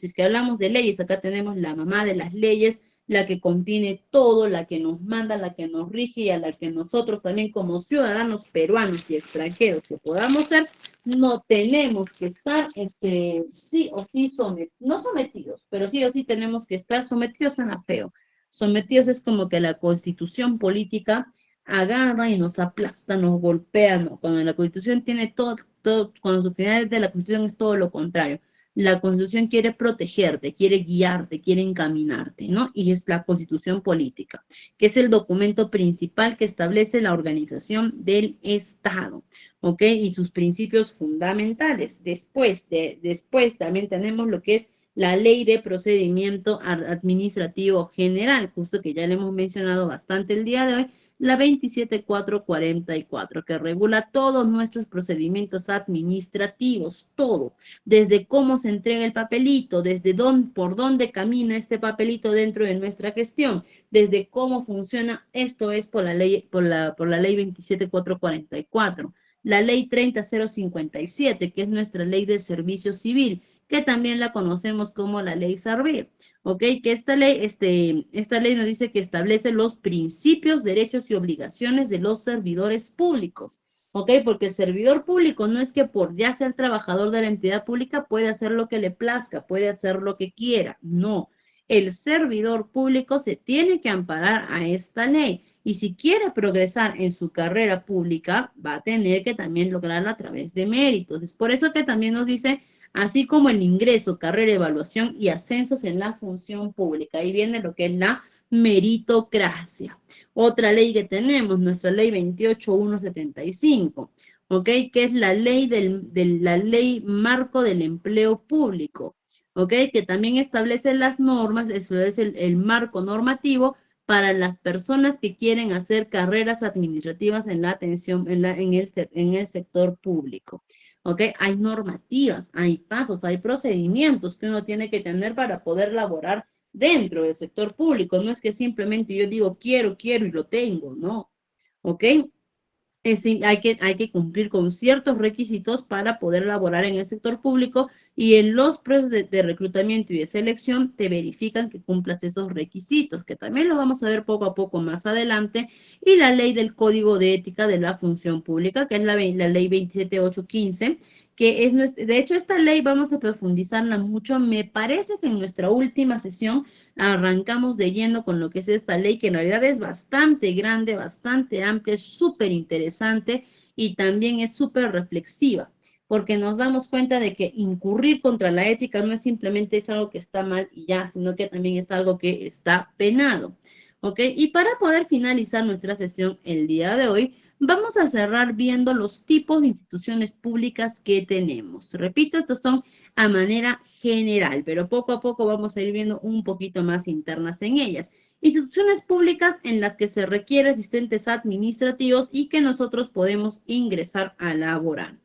es que hablamos de leyes, acá tenemos la mamá de las leyes, la que contiene todo, la que nos manda, la que nos rige y a la que nosotros también como ciudadanos peruanos y extranjeros que podamos ser, no tenemos que estar, sí o sí no sometidos, pero sí o sí tenemos que estar sometidos, suena feo. Sometidos es como que la constitución política agarra y nos aplasta, nos golpea, ¿no? Cuando la constitución tiene cuando su finalidad de la constitución es todo lo contrario. La constitución quiere protegerte, quiere guiarte, quiere encaminarte, ¿no? Y es la constitución política, que es el documento principal que establece la organización del Estado, ¿ok? Y sus principios fundamentales. Después también tenemos lo que es la Ley de Procedimiento Administrativo General, justo que ya le hemos mencionado bastante el día de hoy, la 27444, que regula todos nuestros procedimientos administrativos, todo, desde cómo se entrega el papelito, desde dónde, por dónde camina este papelito dentro de nuestra gestión, desde cómo funciona. Esto es por la ley, por la ley 27444. La ley 30057, que es nuestra ley del servicio civil, que también la conocemos como la ley Sarver, ¿ok? Que esta ley nos dice que establece los principios, derechos y obligaciones de los servidores públicos, ¿ok? Porque el servidor público no es que por ya ser trabajador de la entidad pública puede hacer lo que le plazca, puede hacer lo que quiera, no. El servidor público se tiene que amparar a esta ley y si quiere progresar en su carrera pública, va a tener que también lograrlo a través de méritos. Es por eso que también nos dice, así como el ingreso, carrera, evaluación y ascensos en la función pública. Ahí viene lo que es la meritocracia. Otra ley que tenemos, nuestra ley 28175, ¿ok? Que es la ley la ley marco del empleo público, ¿ok? Que también establece las normas, eso es el marco normativo para las personas que quieren hacer carreras administrativas en la atención, en el sector público. ¿Ok? Hay normativas, hay pasos, hay procedimientos que uno tiene que tener para poder laborar dentro del sector público. No es que simplemente yo digo quiero y lo tengo, no. ¿Ok? Hay que cumplir con ciertos requisitos para poder laborar en el sector público y en los procesos de reclutamiento y de selección te verifican que cumplas esos requisitos, que también lo vamos a ver poco a poco más adelante, y la ley del Código de Ética de la Función Pública, que es la ley 27815, que de hecho esta ley vamos a profundizarla mucho. Me parece que en nuestra última sesión arrancamos de lleno con lo que es esta ley, que en realidad es bastante grande, bastante amplia, es súper interesante y también es súper reflexiva, porque nos damos cuenta de que incurrir contra la ética no es simplemente es algo que está mal y ya, sino que también es algo que está penado. ¿Ok? Y para poder finalizar nuestra sesión el día de hoy, vamos a cerrar viendo los tipos de instituciones públicas que tenemos. Repito, estos son a manera general, pero poco a poco vamos a ir viendo un poquito más internas en ellas. Instituciones públicas en las que se requiere asistentes administrativos y que nosotros podemos ingresar a laborar.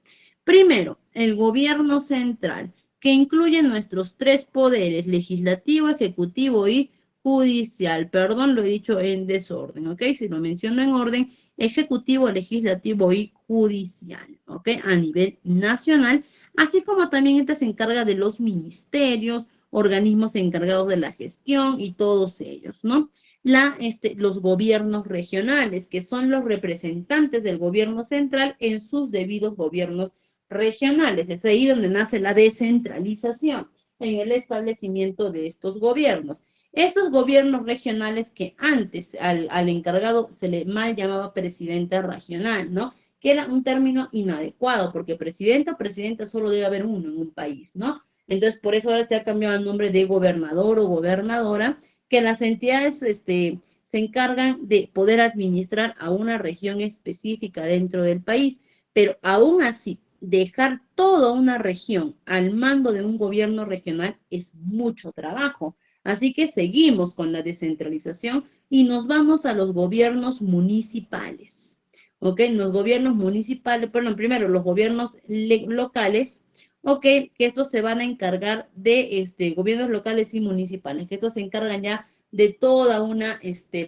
Primero, el gobierno central, que incluye nuestros tres poderes, legislativo, ejecutivo y judicial. Perdón, lo he dicho en desorden, ¿ok? Si lo menciono en orden, ejecutivo, legislativo y judicial, ¿ok? A nivel nacional, así como también este se encarga de los ministerios, organismos encargados de la gestión y todos ellos, ¿no? Los gobiernos regionales, que son los representantes del gobierno central en sus debidos gobiernos regionales. Es ahí donde nace la descentralización, en el establecimiento de estos gobiernos. Estos gobiernos regionales que antes al encargado se le mal llamaba presidente regional, ¿no? Que era un término inadecuado, porque presidente o presidenta solo debe haber uno en un país, ¿no? Entonces, por eso ahora se ha cambiado el nombre de gobernador o gobernadora, que las entidades se encargan de poder administrar a una región específica dentro del país, pero aún así, dejar toda una región al mando de un gobierno regional es mucho trabajo. Así que seguimos con la descentralización y nos vamos a los gobiernos municipales. ¿Ok? Los gobiernos municipales, perdón, primero los gobiernos locales, ¿ok? Que estos se van a encargar de gobiernos locales y municipales, que estos se encargan ya de toda una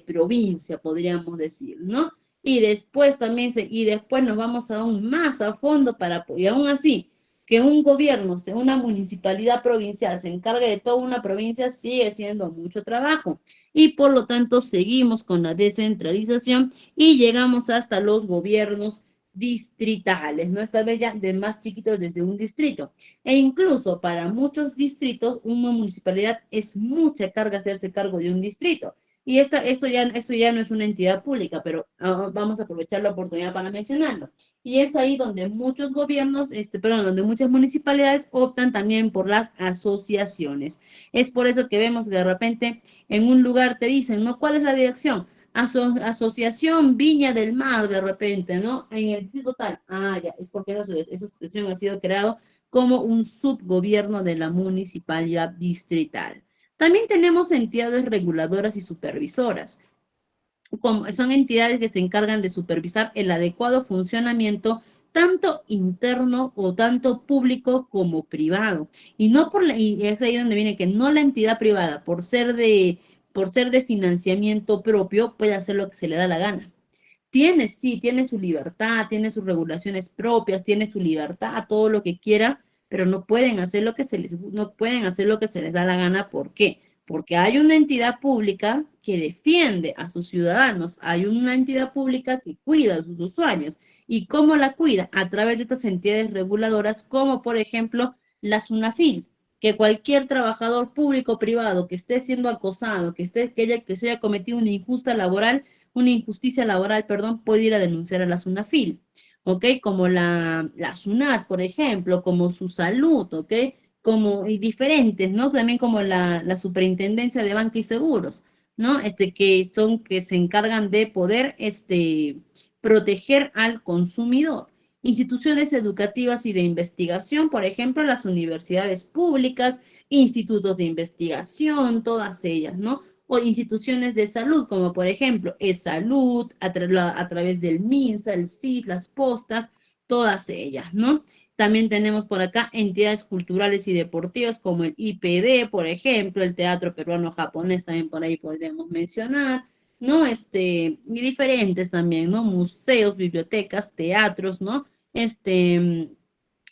provincia, podríamos decir, ¿no? Y después y después nos vamos aún más a fondo y aún así, que un gobierno, una municipalidad provincial se encargue de toda una provincia, sigue siendo mucho trabajo. Y por lo tanto, seguimos con la descentralización y llegamos hasta los gobiernos distritales, ¿no? Esta vez ya de más chiquitos desde un distrito. E incluso para muchos distritos, una municipalidad es mucha carga hacerse cargo de un distrito. Y esto ya no es una entidad pública, pero vamos a aprovechar la oportunidad para mencionarlo. Y es ahí donde muchos gobiernos, donde muchas municipalidades optan también por las asociaciones. Es por eso que vemos que de repente en un lugar te dicen, ¿no? ¿Cuál es la dirección? Asociación Viña del Mar, de repente, ¿no? En el distrito tal. Ah, ya, es porque esa asociación ha sido creado como un subgobierno de la municipalidad distrital. También tenemos entidades reguladoras y supervisoras. son entidades que se encargan de supervisar el adecuado funcionamiento tanto interno o tanto público como privado. Y no y es ahí donde viene que no la entidad privada, por ser de financiamiento propio, puede hacer lo que se le da la gana. Sí, tiene su libertad, tiene sus regulaciones propias, tiene su libertad, todo lo que quiera, pero no pueden hacer lo que no pueden hacer lo que se les da la gana. ¿Por qué? Porque hay una entidad pública que defiende a sus ciudadanos, hay una entidad pública que cuida a sus usuarios. ¿Y cómo la cuida? A través de estas entidades reguladoras, como por ejemplo la SUNAFIL, que cualquier trabajador público o privado que esté siendo acosado, que se haya cometido una injusticia laboral, perdón, puede ir a denunciar a la SUNAFIL, ¿ok? Como la SUNAT, por ejemplo, como su salud, ¿ok? Y diferentes, ¿no? También como la Superintendencia de Banca y Seguros, ¿no? Que se encargan de poder, proteger al consumidor. Instituciones educativas y de investigación, por ejemplo, las universidades públicas, institutos de investigación, todas ellas, ¿no? O instituciones de salud, como por ejemplo salud a través del MINSA, el CIS, las postas, todas ellas, ¿no? También tenemos por acá entidades culturales y deportivas como el IPD, por ejemplo, el Teatro Peruano Japonés, también por ahí podríamos mencionar, ¿no? Y diferentes también, ¿no? Museos, bibliotecas, teatros, ¿no?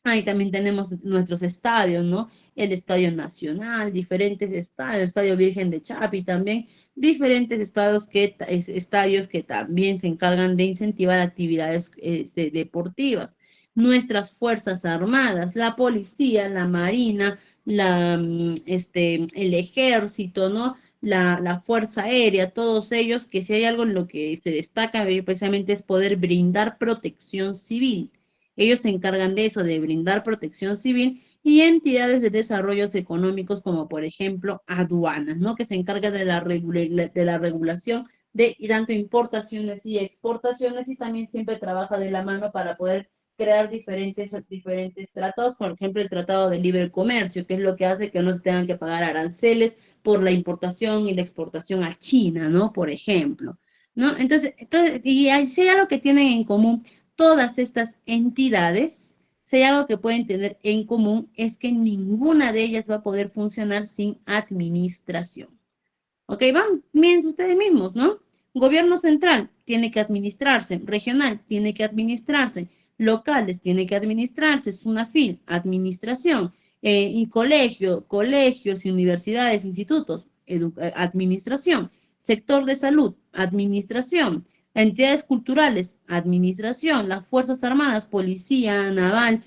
Ahí también tenemos nuestros estadios, ¿no? El Estadio Nacional, diferentes estadios, el Estadio Virgen de Chapi también, diferentes estadios que también se encargan de incentivar actividades deportivas. Nuestras Fuerzas Armadas, la policía, la marina, el ejército, ¿no? La Fuerza Aérea, todos ellos, que si hay algo en lo que se destaca precisamente es poder brindar protección civil. Ellos se encargan de eso, de brindar protección civil, y entidades de desarrollos económicos como por ejemplo aduanas, ¿no? Que se encarga de la regulación de tanto importaciones y exportaciones, y también siempre trabaja de la mano para poder crear diferentes tratados, por ejemplo el Tratado de Libre Comercio, que es lo que hace que no se tengan que pagar aranceles por la importación y la exportación a China, ¿no? Por ejemplo, ¿no? Y si hay algo que tienen en común todas estas entidades, si hay algo que pueden tener en común, es que ninguna de ellas va a poder funcionar sin administración. ¿Ok? Van, miren ustedes mismos, ¿no? Gobierno central tiene que administrarse, regional tiene que administrarse, locales tiene que administrarse, SUNAFIL, administración, y colegios y universidades, institutos, administración, sector de salud, administración, entidades culturales, administración, las Fuerzas Armadas, policía, naval,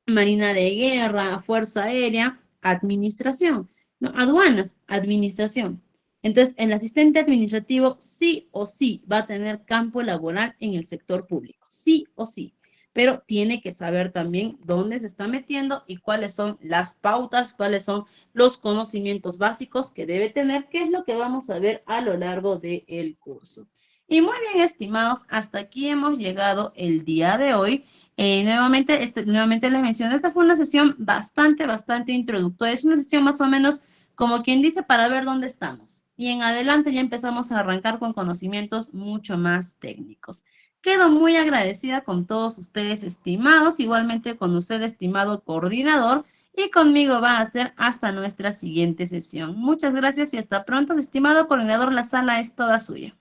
Marina de Guerra, Fuerza Aérea, administración, ¿no? Aduanas, administración. Entonces, el asistente administrativo sí o sí va a tener campo laboral en el sector público, sí o sí, pero tiene que saber también dónde se está metiendo y cuáles son las pautas, cuáles son los conocimientos básicos que debe tener, que es lo que vamos a ver a lo largo del curso. Y muy bien, estimados, hasta aquí hemos llegado el día de hoy. Nuevamente les menciono, esta fue una sesión bastante introductoria. Es una sesión más o menos como quien dice para ver dónde estamos. Y en adelante ya empezamos a arrancar con conocimientos mucho más técnicos. Quedo muy agradecida con todos ustedes, estimados, igualmente con usted, estimado coordinador, y conmigo va a ser hasta nuestra siguiente sesión. Muchas gracias y hasta pronto, estimado coordinador, la sala es toda suya.